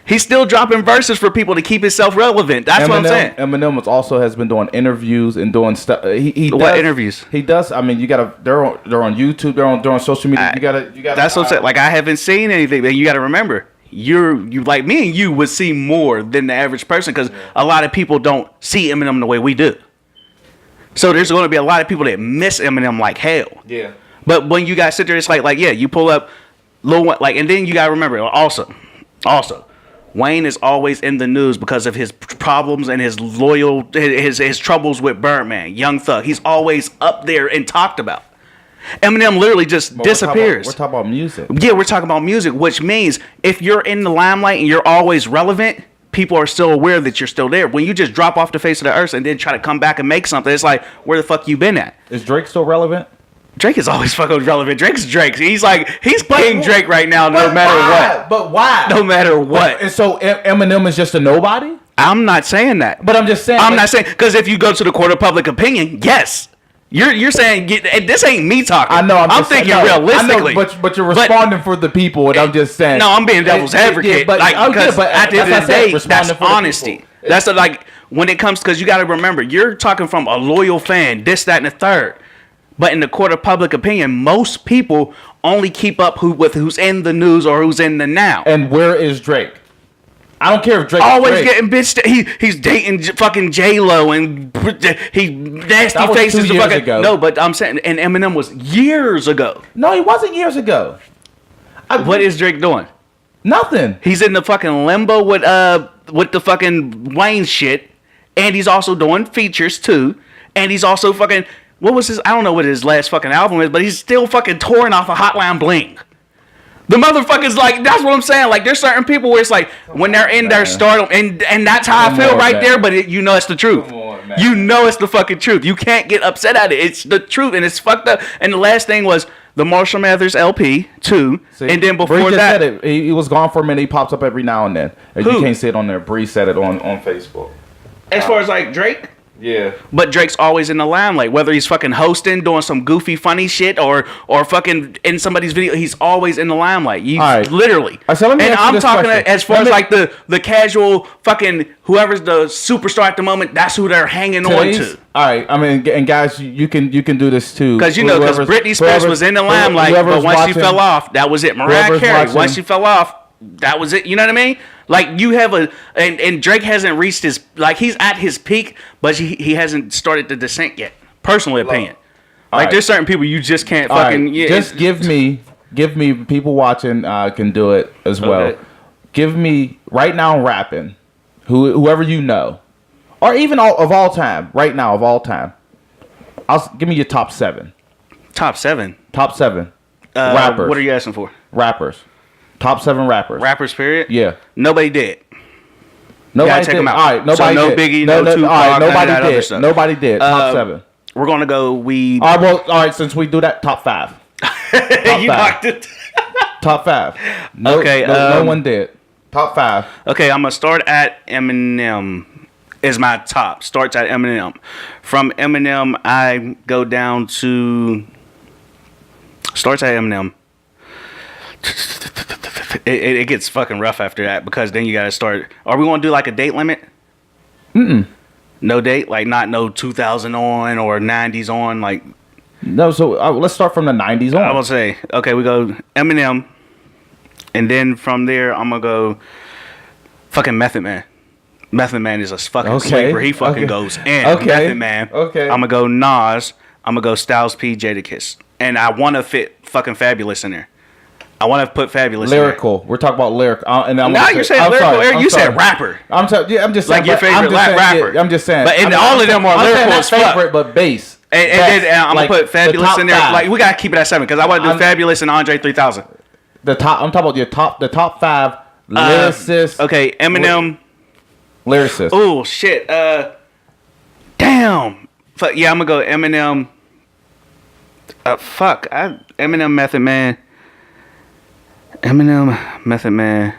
He's still dropping verses for people to keep himself relevant. That's what I'm saying. Eminem has been doing interviews and doing stuff. What interviews? He does. I mean, you gotta. They're on YouTube. They're on social media. You gotta. That's what I'm saying. Like I haven't seen anything, but you gotta remember, you like me and you would see more than the average person because a lot of people don't see Eminem the way we do. So there's going to be a lot of people that miss Eminem like hell. Yeah. But when you guys sit there, it's like you pull up Lil Wayne, like, and then you gotta remember also, Wayne is always in the news because of his problems and his troubles with Birdman, Young Thug. He's always up there and talked about. Eminem literally just disappears. We're talking about music. Yeah, we're talking about music, which means if you're in the limelight and you're always relevant, people are still aware that you're still there. When you just drop off the face of the earth and then try to come back and make something, it's like, where the fuck you been at? Is Drake still relevant? Drake is always fucking relevant. Drake's Drake. He's King Drake right now, no matter what. But why? No matter what. And so Eminem is just a nobody? I'm not saying that. But I'm just saying. I'm not saying, because if you go to the court of public opinion, yes. You're saying, this ain't me talking. I know. I'm thinking realistically. I know, but you're responding for the people, and I'm just saying. No, I'm being devil's advocate. But at the end of the day, that's honesty. That's like, when it comes, because you got to remember, you're talking from a loyal fan, this, that, and the third. But in the court of public opinion, most people only keep up with who's in the news or who's in the now. And where is Drake? I don't care if Drake always getting bitched. He's dating fucking J-Lo and he nasty faces. 2 years ago. No, but I'm saying, and Eminem was years ago. No, he wasn't years ago. What is Drake doing? Nothing. He's in the fucking limbo with the fucking Wayne shit, and he's also doing features too, and he's also fucking. What was his? I don't know what his last fucking album is, but he's still fucking touring off a Hotline Bling. The motherfucker's like, that's what I'm saying. Like, there's certain people where it's like, when they're in their stardom, and that's how I feel right there, but you know it's the truth. You know it's the fucking truth. You can't get upset at it. It's the truth, and it's fucked up. And the last thing was the Marshall Mathers LP, too. See, and then before that. Said it. He was gone for a minute. He pops up every now and then. And you can't see it on there. Bree said it on Facebook. As far as like Drake? Yeah. But Drake's always in the limelight, whether he's fucking hosting, doing some goofy, funny shit, or fucking in somebody's video. He's always in the limelight. Literally. Right, so let me and ask you I'm this talking question. As far as like the casual fucking whoever's the superstar at the moment. That's who they're hanging on to. All right. I mean, and guys, you can do this too. Because Britney Spears was in the limelight, but once she fell off, that was it. Mariah Carey, once she fell off, that was it. You know what I mean? Like, you have and Drake hasn't reached his, like, he's at his peak, but he hasn't started the descent yet. Personal opinion. Like, there's certain people you just can't fucking. Yeah, just give me people watching can do it as well. Okay. Give me right now rapping, whoever you know, or even of all time. Right now of all time, give me your top 7. Top 7. Top 7. Rappers. What are you asking for? Rappers. Top 7 rappers. Rappers, period? Yeah. Nobody did. Nobody take did. them out. All right, nobody so no did. Biggie, no Tupac, all right, nobody none of that did. other stuff. Nobody did. Top 7. We're going to go weed. All right, well, all right, since we do that, top 5. You knocked it. Top 5. No, okay. No one did. Top 5. Okay, I'm going to start at Eminem. Is my top. Starts at Eminem. From Eminem, I go down to... Starts at Eminem. It gets fucking rough after that, because then you gotta start. Are we gonna do like a date limit? No date, like not no 2000 on or 90s on, like. No, so let's start from the 90s on. I will say, okay, we go Eminem, and then from there I'm gonna go fucking Method Man. Method Man is a fucking sleeper. He fucking goes in. Okay. Method Man. Okay. I'm gonna go Nas. I'm gonna go Styles P, Jadakiss, and I want to fit fucking Fabulous in there. I want to put Fabulous lyrical. We're talking about lyric. You're saying lyrical. You said rapper. I'm just saying. Like your favorite rapper. I'm just saying. But all of them are lyrical as fuck. Favorite, but bass. And then I'm going to put Fabulous in there. 5. Like, we got to keep it at 7, because I want to do Fabulous and Andre 3000. I'm talking about the top 5 lyricists. Okay, Eminem. Lyricist. Oh, shit. Damn. Fuck, yeah, I'm going to go Eminem. Eminem, Method Man. Eminem, Method Man.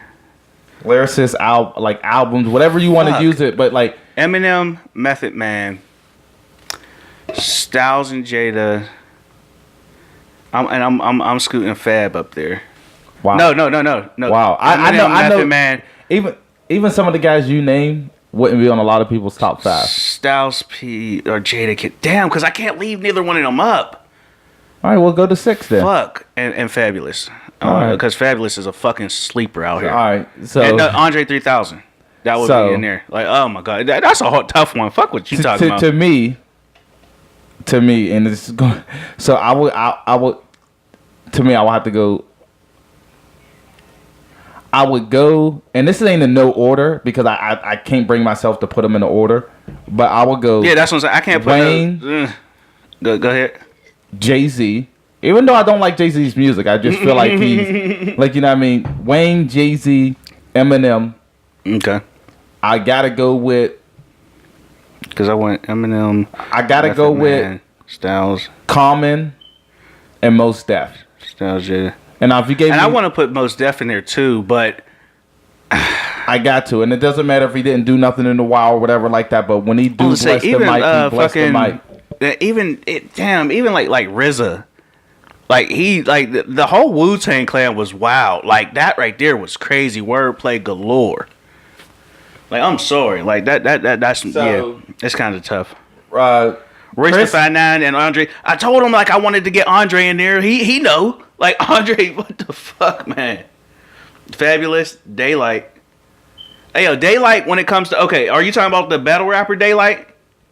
Lyricist, albums, whatever you want to use it, but like Eminem, Method Man, Styles and Jada. I'm scooting Fab up there. Wow. No. Wow. I know. Method Man. Even some of the guys you name wouldn't be on a lot of people's top 5. Styles P or Jada Kid. Damn, because I can't leave neither one of them up. All right, we'll go to 6 then. Fuck. And Fabulous. Because Fabulous is a fucking sleeper out here. All right. So and, Andre 3000. That would be in there. Like, oh my God. That's a tough one. Fuck what you talking about. To me, and it's going. So I will have to go I would go, and this ain't in no order because I can't bring myself to put them in the order, but I would go. Yeah, that's what I'm saying. I can't put Wayne. Go ahead. Jay-Z. Even though I don't like Jay-Z's music, I just feel like he's like, you know what I mean? Wayne, Jay-Z, Eminem. Okay. I gotta go with. Because I went Eminem. I gotta go with Styles, Common, and Mos Def. Styles, yeah. And now if you gave and me, I want to put Mos Def in there too, but I got to, and it doesn't matter if he didn't do nothing in a while or whatever like that. But when he do bless the mic, he bless the mic. Even like RZA, like the whole Wu-Tang Clan was wild. Like that right there was crazy wordplay galore. Like I'm sorry, like that's it's kind of tough. Royce the 5'9" and Andre. I told him like I wanted to get Andre in there. He know. Like Andre, what the fuck, man? Fabulous, Daylight. Hey yo, Daylight. When it comes to are you talking about the battle rapper Daylight?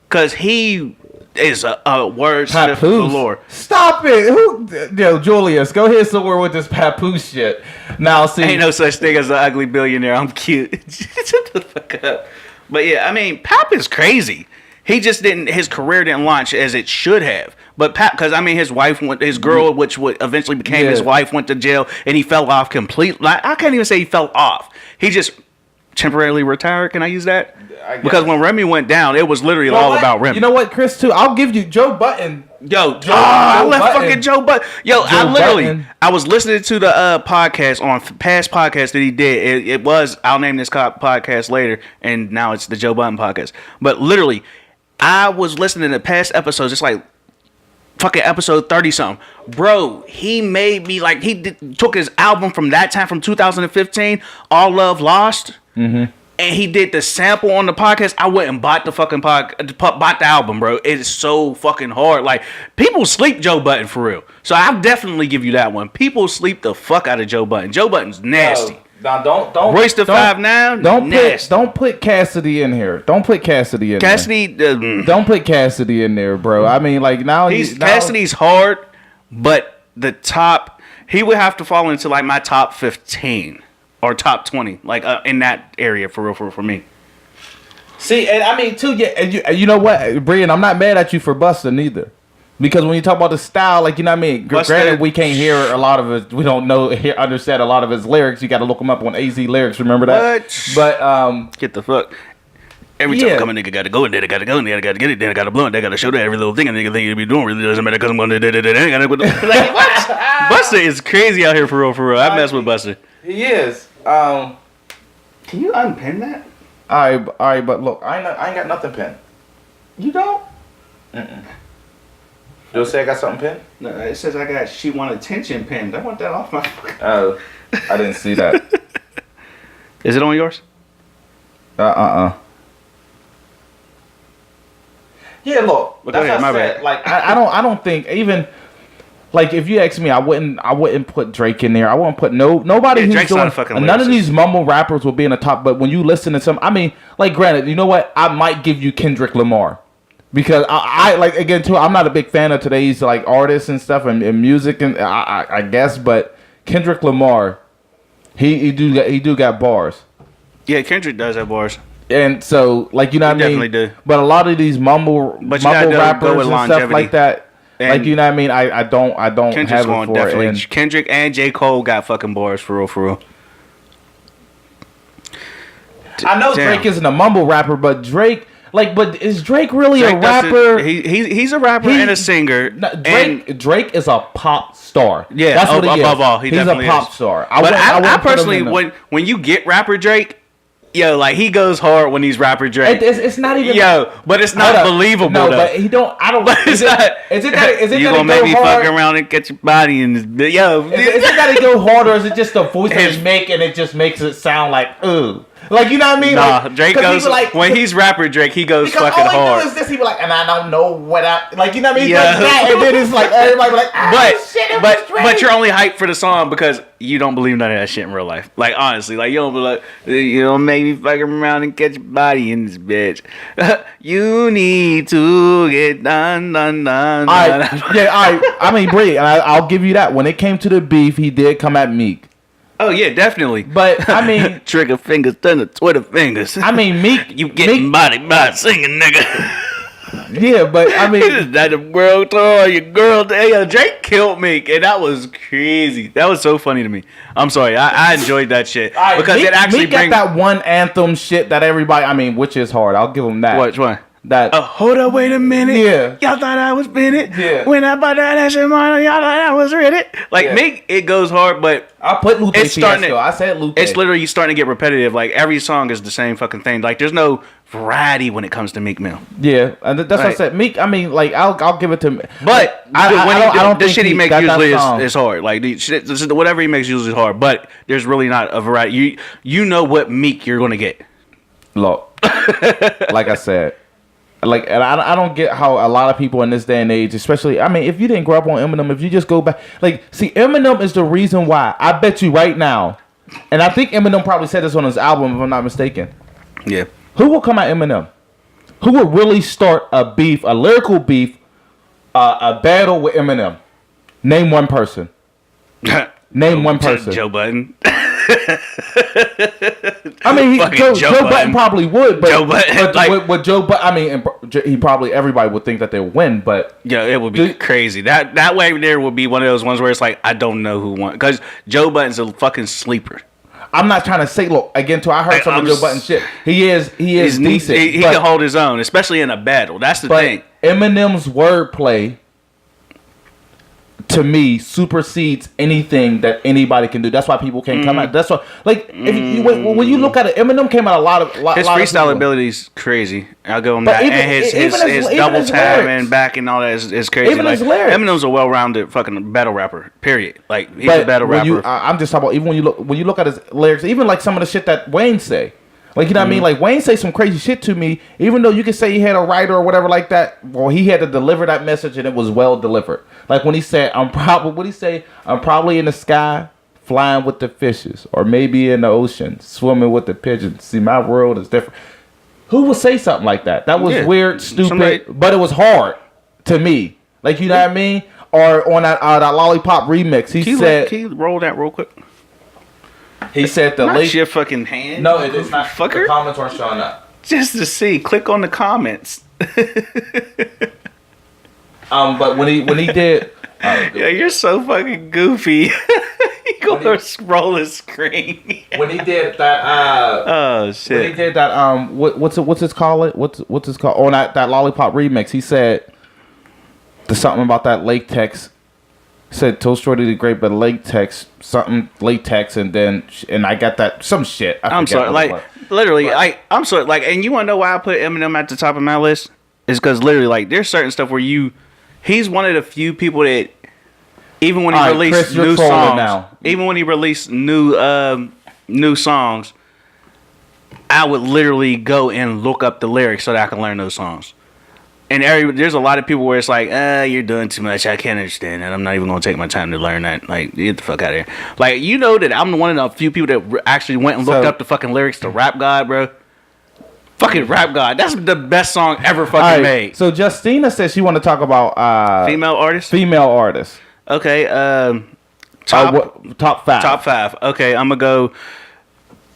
Cause he is a word galore. Stop it, Julius, go ahead somewhere with this papoose shit. Now see, ain't no such thing as an ugly billionaire. I'm cute. Shut the fuck up. But yeah, I mean, Pap is crazy. He just didn't. His career didn't launch as it should have. But Pap, because I mean, his girl, which would eventually became his wife, went to jail, and he fell off completely. Like, I can't even say he fell off. He just temporarily retired. Can I use that? Because when Remy went down, it was literally all about Remy. You know what, Chris? Too, I'll give you Joe Button. I left fucking Joe Button. I was listening to the podcast on past podcasts that he did. It was I'll name this podcast later, and now it's the Joe Button podcast. But literally, I was listening to past episodes. It's like fucking episode 30 something, bro. He made me like took his album from that time from 2015, All Love Lost, and he did the sample on the podcast. I went and bought the fucking bought the album, bro. It is so fucking hard. Like people sleep Joe Button for real. So I'll definitely give you that one. People sleep the fuck out of Joe Button. Joe Button's nasty. Now don't Royce the 5'9". Don't put Cassidy in here. Don't put Cassidy in there. Don't put Cassidy in there, bro. I mean, like now Cassidy's hard, but the top he would have to fall into like my top 15 or top 20, like in that area for real for me. See, and I mean too, yeah. And you know what, Brian? I'm not mad at you for busting either. Because when you talk about the style, like, you know what I mean? Granted, we can't hear a lot of it. We don't understand a lot of his lyrics. You got to look them up on AZ Lyrics. Remember that? What? But, get the fuck. Every time I come, a nigga got to go, and then I got to go, and then I got to get it, then I got to blow it, then I got to show that every little thing, and the nigga think you be doing really doesn't matter because I'm going to like, what? Busta is crazy out here for real. I mess with Busta. He is. Can you unpin that? All right, but look, I ain't got nothing pinned. You don't? You'll say I got something pinned? No, it says I got She Want Attention pinned. I want that off my fucking... Oh, I didn't see that. Is it on yours? Yeah, look. Well, that's my bad. Like I don't think even like if you ask me, I wouldn't put Drake in there. I wouldn't put nobody who's Drake's doing none of these mumble rappers will be in the top. But when you listen to some, I mean, like granted, you know what? I might give you Kendrick Lamar. Because I like again too. I'm not a big fan of today's like artists and stuff and music and I guess, but Kendrick Lamar, he do got bars. Yeah, Kendrick does have bars. And so like you know what I mean. Definitely do. But a lot of these mumble rappers and stuff like that, and like you know what I mean. I don't Kendrick's have going it for definitely. and Kendrick and J. Cole got fucking bars for real. I know Drake isn't a mumble rapper, but Drake. Like, but is Drake really a rapper? He's a rapper and a singer. Drake is a pop star. Yeah, that's what he is. Above all, he's a pop star. I personally, when you get rapper Drake, yo, like he goes hard when he's rapper Drake. It's not even but it's not believable. No, though. but he don't. I don't. Is it that you gonna make me fuck around and get your body in this? Yo, is it that he go hard or is it just the voice that he make and it just makes it sound like ooh? Like, you know what I mean? Nah, like, Drake goes, like, when he's rapper Drake, he goes fucking hard. All he do is this, he be like, and I don't know what I, like, you know what I mean? Yeah. Like that, and then it's like, everybody be like, but you're only hyped for the song because you don't believe none of that shit in real life. Like, honestly, like, you don't be like, you don't make me fucking around and catch your body in this bitch. You need to get done. I mean, Bree, and I'll give you that. When it came to the beef, he did come at Meek. Oh yeah, definitely. But I mean, trigger fingers turn to Twitter fingers. I mean, Meek, you getting body by singing, nigga. Yeah, but I mean, that the world tour, your girl. Hey, Drake killed Meek, and that was crazy. That was so funny to me. I'm sorry, I enjoyed that shit because Meek, it actually Meek got that one anthem shit that everybody. I mean, which is hard. I'll give him that. Which one? That. Hold up, wait a minute. Yeah. Y'all thought I was Bennett. Yeah. When I bought that shit, y'all thought I was Reddit. Like yeah. Meek, it goes hard, but I put Lupe it's starting. I said Lupe. It's literally starting to get repetitive. Like every song is the same fucking thing. Like there's no variety when it comes to Meek Mill. Yeah, and that's what I said. Meek, I mean, like I'll give it to him. But I don't the think shit he makes usually is hard. Like whatever he makes usually is hard. But there's really not a variety. You know what Meek you're gonna get. Look, like I said. Like, and I don't get how a lot of people in this day and age, especially, I mean, if you didn't grow up on Eminem, if you just go back, like, see, Eminem is the reason why, I bet you right now, and I think Eminem probably said this on his album, if I'm not mistaken. Yeah. Who will come at Eminem? Who will really start a beef, a lyrical beef, a battle with Eminem? Name one person. Name one person. Joe Budden. I mean, Joe Budden probably would, but Joe Budden, with Joe Budden, I mean, he probably, everybody would think that they would win, but yeah, it would be crazy. That way there would be one of those ones where it's like I don't know who won because Joe Budden's a fucking sleeper. I'm not trying to say, look, again, I heard some of Joe Budden shit. He is decent. He can hold his own, especially in a battle. That's the thing. Eminem's wordplay, to me, supersedes anything that anybody can do. That's why people can't come out. That's why, like, when you look at it, Eminem came out his freestyle ability is crazy. I'll give him that. And his double time and back and all that is crazy. Even like, his lyrics. Eminem's a well-rounded fucking battle rapper. Period. Like he's a battle rapper. I'm just talking about even when you look at his lyrics, even like some of the shit that Wayne say. Like, you know what I mean? Like, Wayne say some crazy shit to me, even though you could say he had a writer or whatever like that. Well, he had to deliver that message, and it was well delivered. Like, when he said, I'm probably in the sky, flying with the fishes, or maybe in the ocean, swimming with the pigeons. See, my world is different. Who would say something like that? That was weird, stupid, but it was hard to me. Like, you know what I mean? Or on that Lollipop remix, Can you roll that real quick? He said Not your fucking hand. No, it's not. Fucker. The comments aren't showing up. Just to see. Click on the comments. But when he did, yeah, you're so fucking goofy. You gonna scroll the screen. When he did that, oh shit. When he did that, what's it called? What's it called? On that Lollipop remix, he said there's something about that latex. Said Toast Shorty the great, but latex, and I got that some shit. I'm sorry, like literally, like I'm sorry, like, and you wanna know why I put Eminem at the top of my list? Is because literally, like, there's certain stuff where he's one of the few people that even when he released new songs, even when he released new songs, I would literally go and look up the lyrics so that I can learn those songs. And there's a lot of people where it's like, you're doing too much. I can't understand that. I'm not even going to take my time to learn that. Like, get the fuck out of here. Like, you know that I'm one of the few people that actually went and looked up the fucking lyrics to Rap God, bro. Fucking Rap God. That's the best song ever fucking made. So, Justina says she want to talk about... female artists? Female artists. Okay. Top 5. Top 5. Okay, I'm going to go...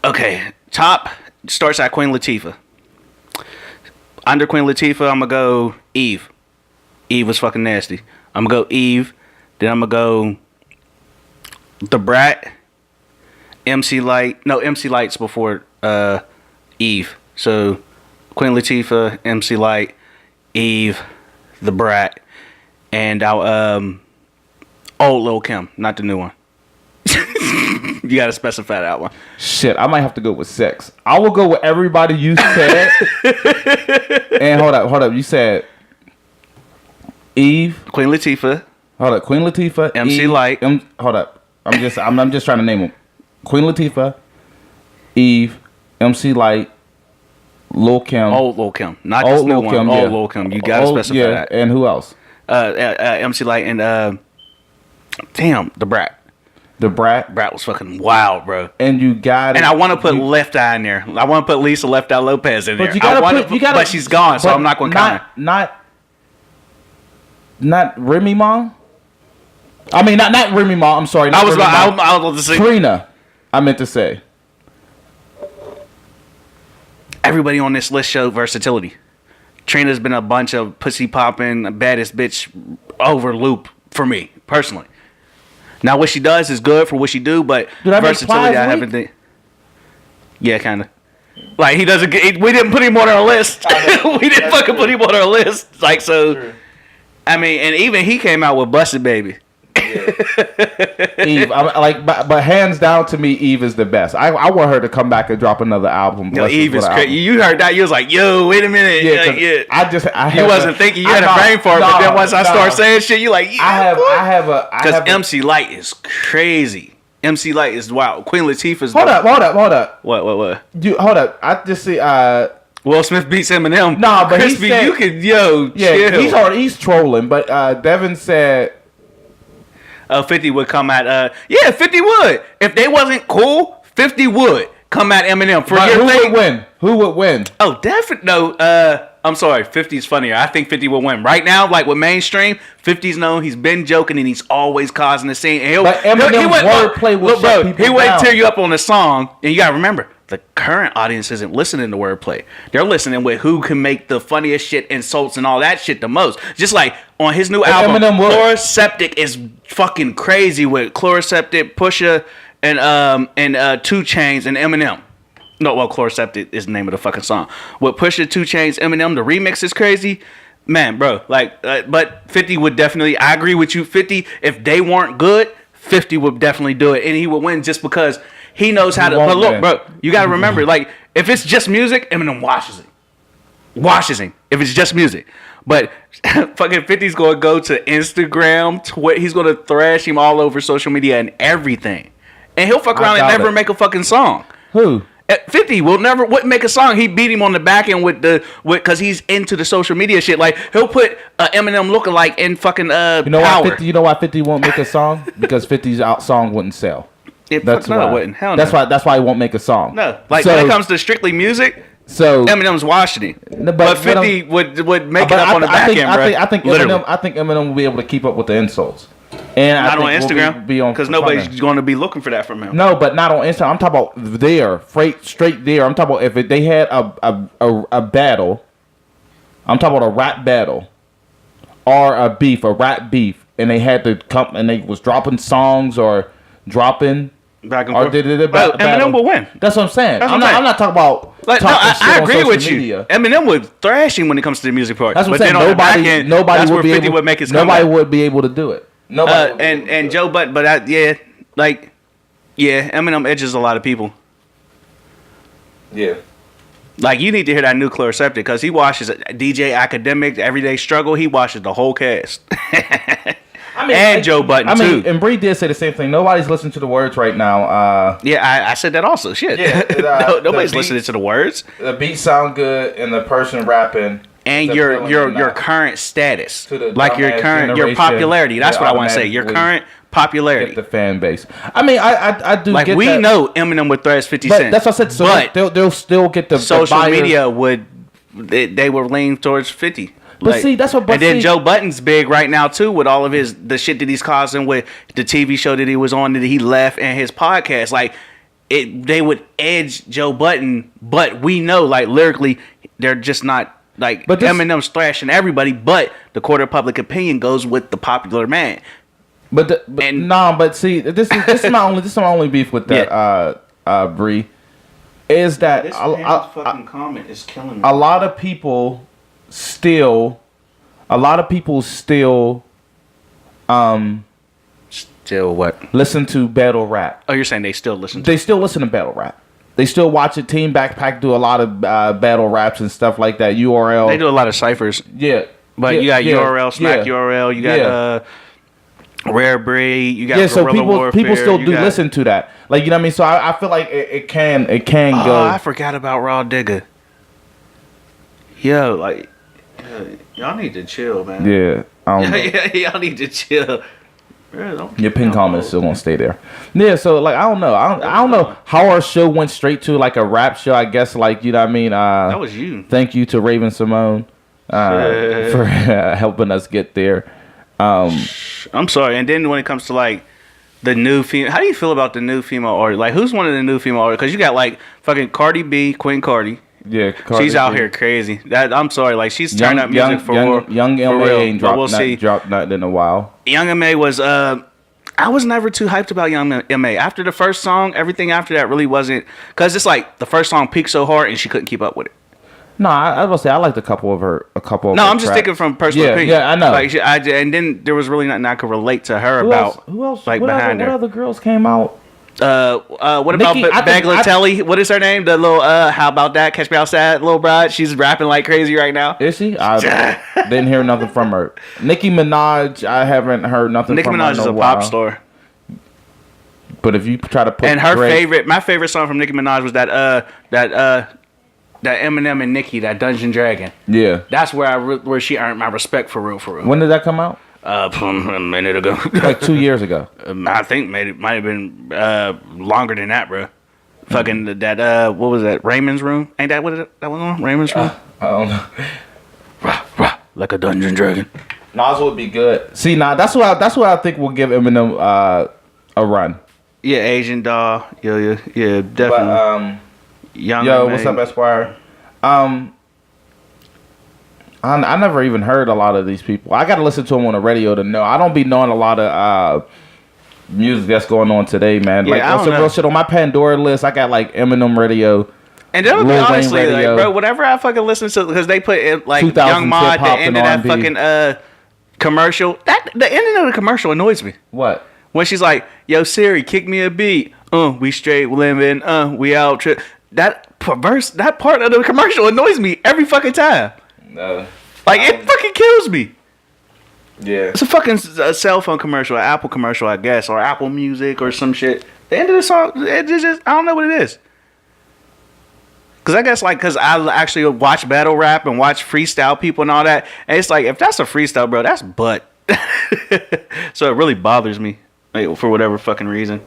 Okay. Top starts at Queen Latifah. Under Queen Latifah, I'm going to go Eve. Eve was fucking nasty. I'm going to go Eve. Then I'm going to go The Brat. MC Light. No, MC Light's before Eve. So, Queen Latifah, MC Light, Eve, The Brat, and our old Lil' Kim, not the new one. You gotta specify that one. Shit, I might have to go with Sex. I will go with everybody you said. And hold up. You said Eve, Queen Latifah. Hold up, Queen Latifah, MC Eve, Light. Hold up. I'm just trying to name them. Queen Latifah, Eve, MC Light, Lil' Kim. Old Lil' Kim, not this new one. Old Lil' Kim. You gotta specify that. And who else? MC Light and The Brat. The Brat. Brat was fucking wild, bro. And you got it. And I want to put Left Eye in there. I want to put Lisa Left Eye Lopez in there. But you gotta but she's gone, so I'm not going to count her. Not Remy Ma. I mean, not Remy Ma. I'm sorry. I was about to say Trina. I meant to say. Everybody on this list showed versatility. Trina's been a bunch of pussy popping, baddest bitch over loop for me, personally. Now, what she does is good for what she do, but versatility, I haven't think. Yeah, kind of. Like, he doesn't get... We didn't put him on our list. We didn't fucking put him on our list. Like, so... True. I mean, and even he came out with Busted Baby. Eve, but hands down to me, Eve is the best. I want her to come back and drop another album. Yo, Eve is crazy. You heard that? You was like, "Yo, wait a minute." Yeah, you wasn't thinking. You had a brain fart, but then once I start saying shit, you like, yeah, because MC Light is crazy. MC Light is wild. Queen Latifah's. Hold up. What? Hold up. I just see. Will Smith beats Eminem. Nah, but Crispy, he said, you could chill. He's trolling. But Devin said. 50 would come at 50 would. If they wasn't cool, 50 would come at Eminem for your thing. Who would win? Oh, definitely. No, I'm sorry. 50's funnier. I think 50 will win. Right now, like with mainstream, 50's known he's been joking and he's always causing the scene. And but Eminem's wordplay will shut people he wouldn't tear you up on the song. And you gotta remember, the current audience isn't listening to wordplay. They're listening with who can make the funniest shit, insults, and all that shit the most. Just like on his new album, Chloroseptic is fucking crazy with Chloroseptic, Pusha, and 2 Chainz and Eminem. No, well, Chloroseptic is the name of the fucking song. With Pusha, 2 Chainz, Eminem, the remix is crazy. Man, bro, like, but 50 would definitely, I agree with you, 50, if they weren't good, 50 would definitely do it. And he would win just because he knows how to, but look, bro, you got to remember, like, if it's just music, Eminem washes him. If it's just music. But fucking 50's going to go to Instagram, Twitter, he's going to thrash him all over social media and everything. And he'll fuck around and never make a fucking song. Who? 50 wouldn't make a song. He beat him on the back end because he's into the social media shit. Like he'll put Eminem lookalike in fucking Power. You know why 50 won't make a song? Because 50's song wouldn't sell. That's why it wouldn't. Hell no. That's why he won't make a song. No, like when it comes to strictly music, Eminem's washing it. But 50 would make it up on the back end, bro. I think Eminem will be able to keep up with the insults. And not on Instagram, because nobody's going to be looking for that from him. No, but not on Instagram. I'm talking about straight there. I'm talking about if they had a battle. I'm talking about a rap battle or a rap beef, and they had to come and they was dropping songs or dropping back and forth. Eminem will win. That's what I'm saying. I'm not talking about. Like, no, I agree with you. Eminem would thrash him when it comes to the music part. That's what I'm saying. Nobody would be able to do it. And Joe Budden, but Eminem edges a lot of people. Yeah. Like, you need to hear that new Chloroseptic because he washes DJ Academic, Everyday Struggle. He washes the whole cast. Joe Budden, too. And Bree did say the same thing. Nobody's listening to the words right now. I said that also. Shit. Yeah, nobody's listening to the words. The beats sound good, and the person rapping. And your current status, like your popularity. That's what I want to say. Your current popularity, the fan base. I mean, I do like get we that. know Eminem would thrash 50 Cent. That's what I said. So but they'll still get the social media would they were leaning towards 50. But see, that's what. And then Joe Budden's big right now too with all of the shit that he's causing with the TV show that he was on that he left and his podcast. Like they would edge Joe Budden, but we know like lyrically they're just not. Like Eminem's thrashing everybody, but the court of public opinion goes with the popular man. But see, this is my only beef with that. Bree, is that this fucking comment is killing me. A lot of people still what? Listen to battle rap. Oh, you're saying they still listen? They still listen to battle rap. They still watch it. Team Backpack do a lot of battle raps and stuff like that. URL. They do a lot of ciphers. Yeah. But you got URL, Smack URL. You got Rare Breed. You got so Warfare, people still do listen to that. Like, you know what I mean? So I feel like it can go. I forgot about Raw Digger. Yo, like, y'all need to chill, man. Yeah. Y'all need to chill. Your pin comment is still gonna stay there. Yeah, so like I don't know how our show went straight to like a rap show. I guess like you know what I mean. That was you. Thank you to Raven Simone for helping us get there. I'm sorry. And then when it comes to like the new female. How do you feel about the new female artist? Like, who's one of the new female artists? Because you got like fucking Cardi B, Queen Cardi. Yeah, Cardi she's out B. here crazy. I'm sorry, like she's turned up music for Young for MA real. ain't dropped nothing in a while. Young MA was I was never too hyped about Young MA. After the first song, everything after that really wasn't, because it's like the first song peaked so hard and she couldn't keep up with it. No, I was gonna say I liked a couple of her. No, I'm just thinking from personal opinion. Yeah, I know. Like and then there was really nothing I could relate to her about. Who else? Like what behind other, her. What other girls came out? What about Baglatelli? What is her name? The little how about that? Catch Me Outside, little bride. She's rapping like crazy right now. Is she? I didn't hear nothing from her. Nicki Minaj, I haven't heard nothing from her. Nicki Minaj is a pop star. But if you try to put my favorite song from Nicki Minaj was that Eminem and Nicki, that Dungeon Dragon. Yeah, that's where she earned my respect for real. When did that come out? A minute ago. Like 2 years ago. I think might have been longer than that, bro. Fucking that what was that? Raymond's Room? Ain't that what that was on? Raymond's Room? I don't know. Like a Dungeon Dragon. Nas would be good. See, now that's what I think will give Eminem a run. Yeah, Asian doll. Yeah, definitely. But, Young what's up, Esquire? I never even heard a lot of these people. I got to listen to them on the radio to know. I don't be knowing a lot of music that's going on today, man. Yeah, like, what's the real shit on my Pandora list? I got like Eminem radio. And that'll be honestly, like, bro, whatever I fucking listen to, because they put it, like Young Ma at the end of that fucking commercial. The ending of the commercial annoys me. What? When she's like, "Yo Siri, kick me a beat. We straight living. We out." That part of the commercial annoys me every fucking time. No. Like it fucking kills me. Yeah. It's a fucking cell phone commercial, an Apple commercial, I guess, or Apple Music or some shit. The end of the song, it just I don't know what it is. Cause I guess cause I actually watch battle rap and watch freestyle people and all that, and it's like if that's a freestyle, bro, that's butt. So it really bothers me, like, for whatever fucking reason.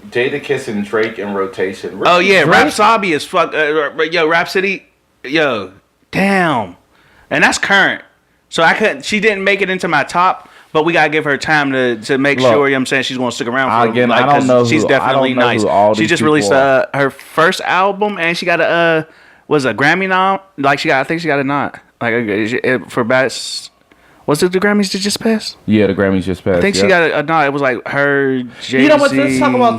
Jadakiss and Drake in rotation. Oh yeah, Rhapsody is fuck. Yo, Rhapsody, yo, damn, and that's current. So I couldn't. She didn't make it into my top, but we gotta give her time to make sure. You know what I'm saying, she's gonna stick around for again. Like, I don't know. She's definitely nice. She just released her first album, and she got a Grammy nom. Like I think she got a nod. Like for best. Was it the Grammys that just passed? Yeah, the Grammys just passed. I think she got a nod. It was like her, Jay-Z. You know what?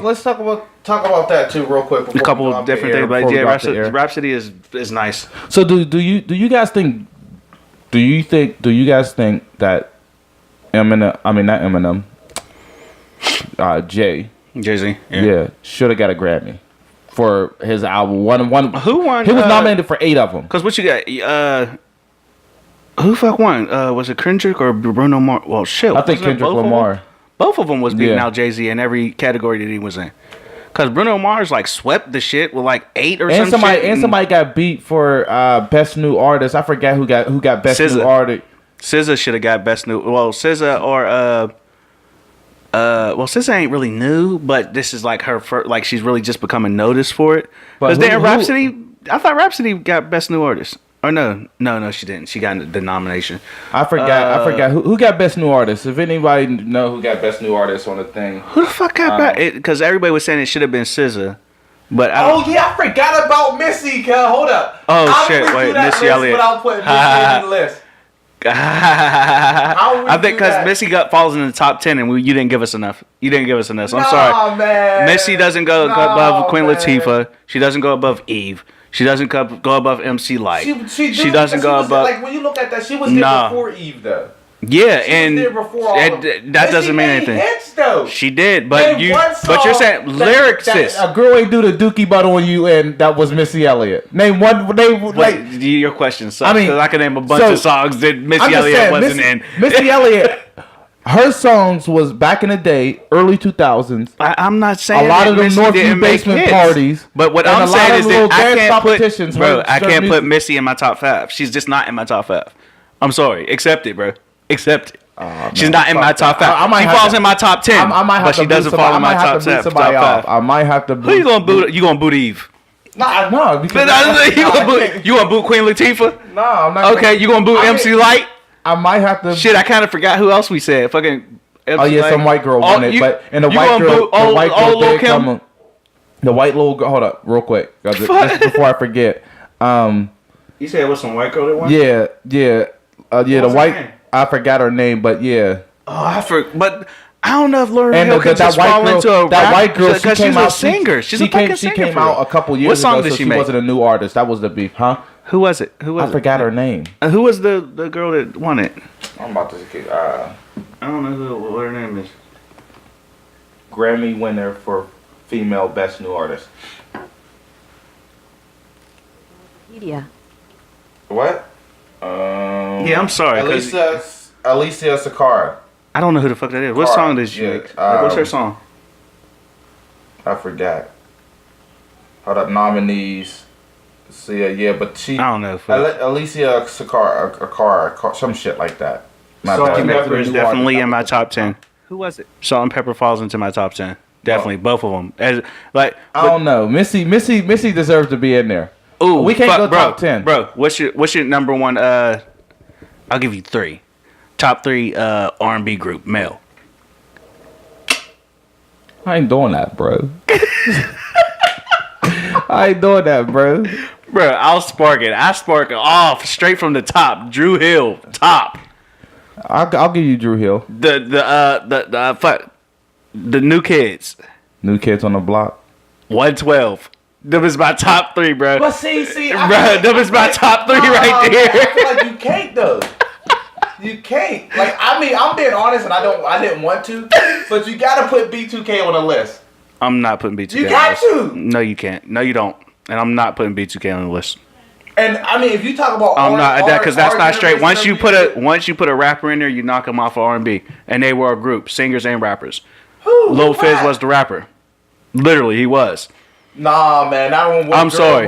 Let's talk about that too, real quick. A couple of different things, but yeah, Rhapsody is nice. So do you guys think? Do you guys think that Eminem? I mean, not Eminem. Jay-Z. Yeah, should have got a Grammy for his album. One. Who won? He was nominated for 8 of them. Cause what you got? Who fuck won? Was it Kendrick or Bruno Mars? Well, shit. I think Kendrick Lamar. Both of them was beating out Jay-Z in every category that he was in. Cause Bruno Mars swept the shit with 8 or something. And somebody got beat for best new artist. I forget who got best new artist. SZA should have got best new. Well, SZA or SZA ain't really new, but this is her first. She's really just becoming noticed for it. Because then Rhapsody, I thought Rhapsody got best new artist. Or no, she didn't. She got the nomination. I forgot who got best new artist. If anybody know who got best new artist on the thing, who the fuck got best? Because everybody was saying it should have been SZA, but I forgot about Missy. Hold up. Oh shit! Wait, Missy Elliott. Without putting Missy in the list. I think because Missy falls in the top 10 and you didn't give us enough. You didn't give us enough. So I'm sorry. Man. Missy doesn't go above Queen Latifah. She doesn't go above Eve. She doesn't go above MC Light. She doesn't go above. When you look at that, she was there before Eve, though. Yeah, and that doesn't mean anything. Hits, though. She did, but you're saying lyrics. A girl ain't do the dookie butt on you, and that was Missy Elliott. Name one. Your question sucks. Because I can name a bunch of songs that Missy Elliott wasn't in. Missy Elliott. Her songs was back in the day, early 2000s. I'm not saying a lot of the Northview basement parties. But what I'm saying is that I can't put Missy in my top 5. She's just not in my top 5. I'm sorry. Accept it, bro. Accept it. She's not in my top 5. She falls in my top 10, but she doesn't fall in my top 5. I might have to. Who you gonna boot? You gonna boot Eve? No, because you gonna boot Queen Latifah? No, I'm not. Okay, you gonna boot MC Light? I might have to. Shit, I kind of forgot who else we said. Fucking Oh yeah, some white girl won it, but and the white girl did come. The white little girl. Hold up, real quick, just before I forget. You said it was some white girl that won? Yeah. The white. I forgot her name, but yeah. Oh, but I don't know if Lauryn and Hill could just fall into a that rap, white girl, she came out. Singer. She's a fucking singer. She came out a couple years ago. What song did she make? She wasn't a new artist. That was the beef, huh? Who was it? I forgot her name. Who was the girl that won it? I'm about to. I don't know what her name is. Grammy winner for female best new artist. Media. What? Yeah, I'm sorry. Alicia Sakara. I don't know who the fuck that is. What song did she make? What's her song? I forgot. Hold up, nominees. See, but she. I don't know. Alicia Sakara, some shit like that. Salt and Pepper is definitely in my top 10. Who was it? Salt and Pepper falls into my top 10. Definitely, both of them. I don't know. Missy deserves to be in there. Ooh, we can't go top 10, bro. What's your number one? I'll give you 3. Top 3 R&B group male. I ain't doing that, bro. I ain't doing that, bro. Bro, I'll spark it. I spark it off straight from the top. Drew Hill, top. I'll give you Drew Hill. The New Kids. New Kids on the Block. 112. That was my top 3, bro. But see, bro, that was my top 3 right there. I feel like you can't though. You can't. Like, I mean, I'm being honest, and I didn't want to, but you gotta put B2K on the list. I'm not putting B2K. You got to. No, you can't. No, you don't. And I'm not putting B2K on the list. And I mean, if you talk about, I'm not that because that's not straight. Once you put a rapper in there, you knock them off of R&B, and they were a group, singers and rappers. Lil Fizz was the rapper. Literally, he was. Nah, man, that one. I'm sorry.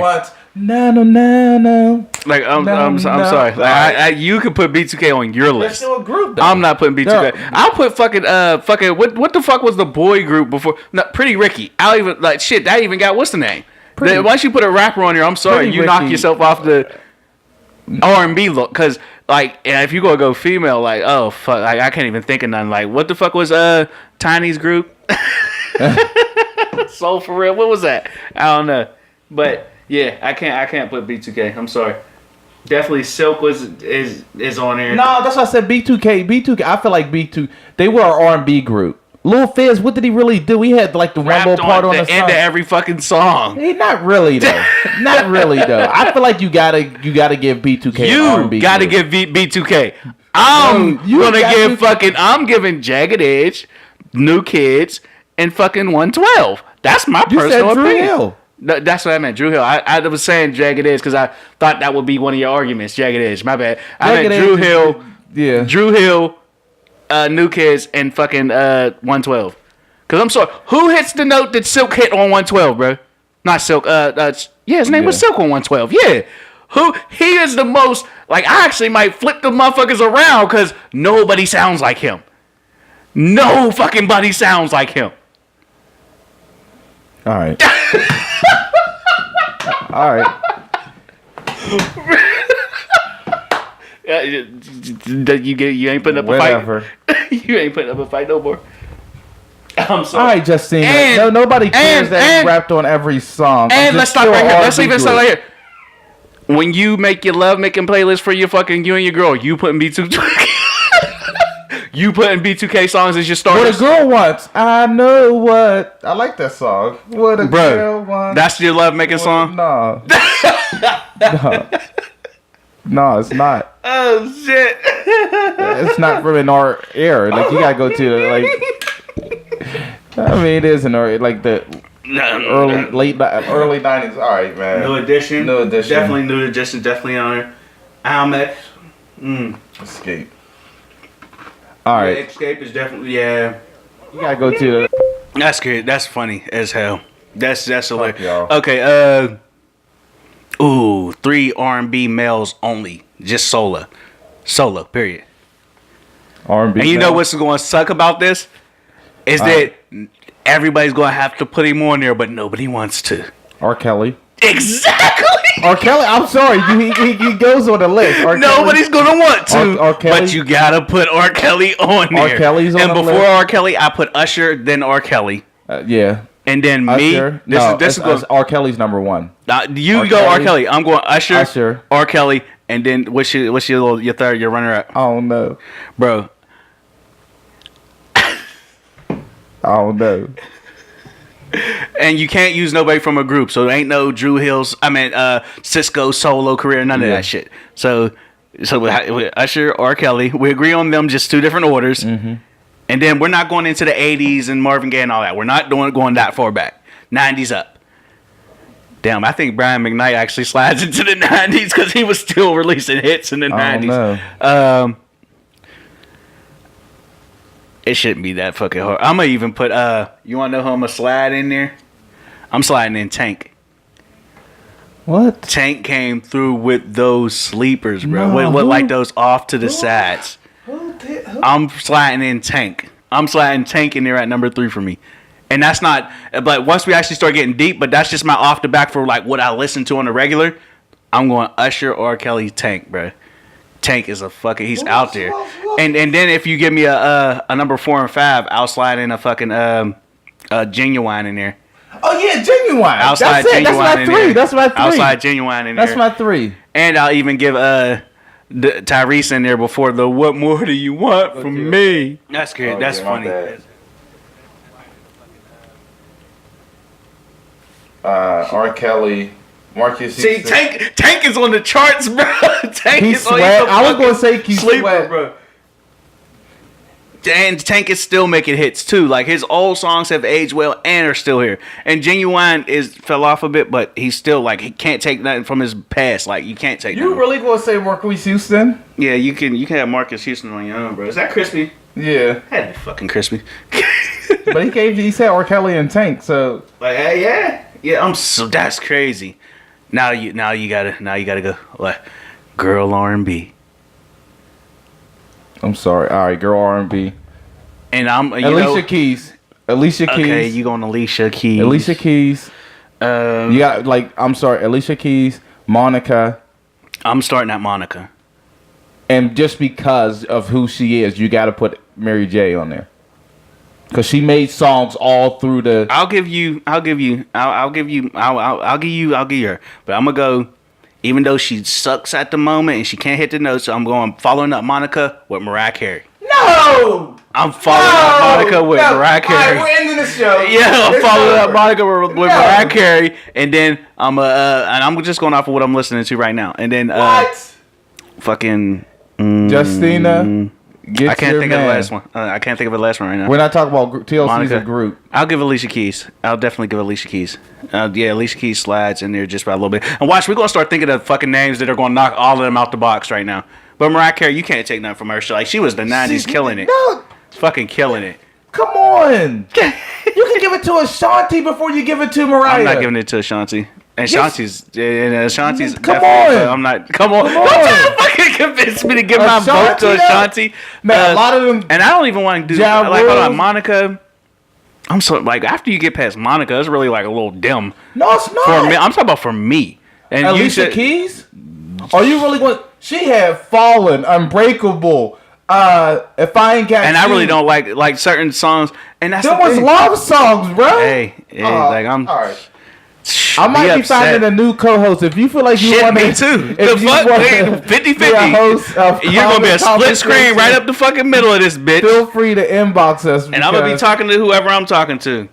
No. Like I'm sorry. Like you could put B2K on your list. They're still a group, though. I'm not putting B2K. I'll put fucking what the fuck was the boy group before? No, Pretty Ricky. I'll even like shit. That even got what's the name? Once you put a rapper on here, I'm sorry, you knock yourself off the R&B look. Because like if you go female, like oh fuck, like, I can't even think of nothing. Like what the fuck was Tiny's group? Soul for real. What was that? I don't know. But yeah, I can't put B2K. I'm sorry. Definitely Silk is on there. No, that's why I said B2K. I feel like B2. They were an R&B group. Lil Fizz, what did he really do? He had like the rumble part on the end of every fucking song. Not really though. Not really though. I feel like you gotta give B2K an R&B. You gotta give B2K. I'm giving Jagged Edge, New Kids, and fucking 112. That's my personal opinion. Hill. That's what I meant, Drew Hill. I was saying Jagged Edge because I thought that would be one of your arguments. Jagged Edge, my bad. I meant Drew Hill. Yeah. Drew Hill, New Kids, and fucking 112. Because I'm sorry, who hits the note that Silk hit on 112, bro? Not Silk. His name was Silk on 112. Yeah. He is the most, like, I actually might flip the motherfuckers around because nobody sounds like him. No fucking body sounds like him. All right. All right. You ain't putting up a fight. You ain't putting up a fight no more. I'm sorry. All right, Justine. Nobody cares that he rapped on every song. And let's stop right here. Let's even start right here. When you make your love making playlist for you and your girl, you putting B2K. You putting B2K songs as your starters. What a girl wants. I know what. I like that song. What a girl wants. That's your love making song? No. No, it's not. Oh shit. It's not from our era. Like you gotta go to like. I mean, it is an era like the early 90s. All right, man. New edition. Definitely new edition. Definitely on there. Almex. Escape. All right. Yeah, Escape is definitely You gotta go to. That's good. That's funny as hell. That's hilarious. Y'all. Okay. 3 R&B males only. Just solo. Period. R&B. And you know what's going to suck about this is that everybody's going to have to put him on there, but nobody wants to. R. Kelly. Exactly. R. Kelly. I'm sorry. He goes on the list. Nobody's gonna want to. R. Kelly, but you gotta put R. Kelly on there. R. Kelly's on and the before list. R. Kelly, I put Usher, then R. Kelly. Yeah. And then Usher? me. This is R. Kelly's number one. You R. go Kelly. R. Kelly. I'm going Usher. R. Kelly, and then what's your runner up, I don't know. bro? I don't know. And you can't use nobody from a group, so there ain't no Drew Hill's. Cisco solo career, none of that shit. So with Usher, R. Kelly, we agree on them, just two different orders. Mm-hmm. And then we're not going into the 80s and Marvin Gaye and all that. We're not going that far back. 90s up. Damn, I think Brian McKnight actually slides into the 90s because he was still releasing hits in the 90s. No. It shouldn't be that fucking hard. I'm going to even put, you want to know who I'm going to slide in there? I'm sliding in Tank. What? Tank came through with those sleepers, bro. No, with like those off to the sides. I'm sliding in Tank. I'm sliding Tank in there at number 3 for me. And that's not, but once we actually start getting deep, but that's just my off the back for like what I listen to on the regular. I'm going Usher, R. Kelly, Tank, bro. Tank is he's out there. And then if you give me a number 4 and 5, I'll slide in a fucking Genuine in there. Oh yeah, Genuine. I'll slide That's Genuine That's my in three. there. That's my three. I'll slide Genuine in there. That's my 3. And I'll even give Tyrese in there before the "What more do you want from me?" That's good. That's funny. R. Kelly, Marcus. See, Tank is on the charts, bro. Tank Keith is on Sweat. the I was gonna say Keith sleeper, Sweat, bro. And Tank is still making hits too. Like his old songs have aged well and are still here. And Genuine fell off a bit, but he's still like he can't take nothing from his past. Like you can't take. You nothing. really gonna say Marcus Houston? Yeah, you can have Marcus Houston on your own, bro. Is that crispy? Yeah, Had to be fucking crispy. but he said R. Kelly and Tank, so like yeah. That's crazy. Now you gotta go like girl R&B. I'm sorry. All right, girl R&B. And I'm Alicia Keys. Okay, you going Alicia Keys? Alicia Keys. You got I'm sorry, Alicia Keys, Monica. I'm starting at Monica. And just because of who she is, you got to put Mary J on there. Cause she made songs all through the. I'll give you her. But I'm gonna go. Even though she sucks at the moment and she can't hit the notes, so I'm going following up Monica with Mariah Carey. No. I'm following up Monica with Mariah Carey. We're ending the show. Yeah, I'm following up Monica with Mariah Carey, and then I'm just going off of what I'm listening to right now, and then fucking Justina. I can't think of the last one. I can't think of the last one right now. We're not talking about TLC's Monica. a group. I'll give Alicia Keys. I'll definitely give Alicia Keys. Yeah, Alicia Keys slides in there just by a little bit. And watch, we're going to start thinking of fucking names that are going to knock all of them out the box right now. But Mariah Carey, you can't take nothing from her. Like, she was the 90s killing it. No. Fucking killing it. Come on. You can give it to Ashanti before you give it to Mariah. I'm not giving it to Ashanti. And Ashanti's Come on. I'm not. Come on. Don't try to fucking convince me to give my vote to Ashanti. Man, a lot of them. And I don't even want to do hold on, Monica. I'm so like after you get past Monica, it's really like a little dim. No, it's not. For me, I'm talking about for me. And Alicia Keys. Are you really going? She had Fallen, Unbreakable. If I ain't got. And I really don't like certain songs. And that's there was love songs, bro. Hey, like I'm. All right. I might be finding a new co-host. If you feel like you want me too. The fuck, 50-50. You're gonna be a split screen right up the fucking middle of this bitch. Feel free to inbox us. And I'm gonna be talking to whoever I'm talking to.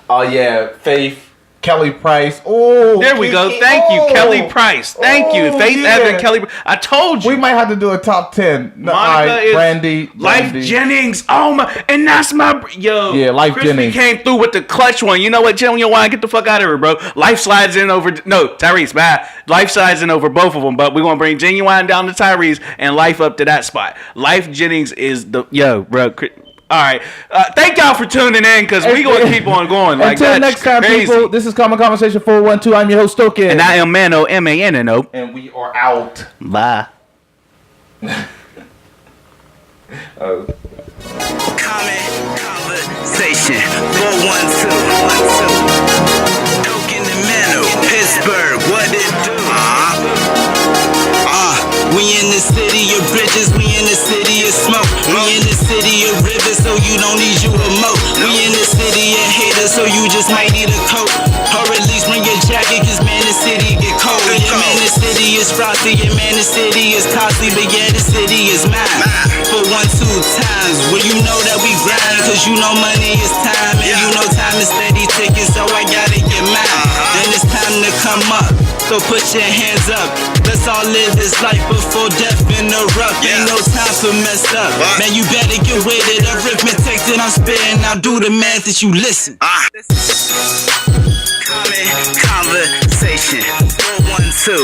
Oh yeah, Faith, Kelly Price. Oh, there we go. Thank you, Kelly Price. Thank you, Faith Evans, Kelly. I told you. We might have to do a top 10. Monica is Brandy, Life Jennings. Oh my, and that's my Yeah, Life Crispy Jennings came through with the clutch one. You know what, Genuine? Get the fuck out of here, bro. Life slides in over. No, Tyrese, bye. Life slides in over both of them, but we're gonna bring Genuine down to Tyrese and Life up to that spot. Life Jennings is the bro. All right. Thank y'all for tuning in because we're going to keep on going. Like, until next time, crazy. People, this is Common Conversation 412. I'm your host, Stokin. And I am Mano, M-A-N-N-O. And we are out. Bye. Common Conversation 412. Stokin and Mano. Pittsburgh, what it do? We in the city of bridges, we in the city of smoke. We in the city of rivers, so you don't need you a moat. We in the city of haters, so you just might need a coat. Or at least bring your jacket, cause man, the city get cold. Yeah, man, the city is frosty, yeah, man, the city is costly, but yeah, the city is mine. For 1, 2 times, well, you know that we grind, cause you know money is time, and you know time is steady ticking, so I gotta get mine. And it's time to come up, so put your hands up. Let's all live this life before death interrupt. Ain't no time for mess up. Man, you better get with it. Arithmetic that I'm spitting, now do the math that you listen. Common conversation. 4, 1, 2.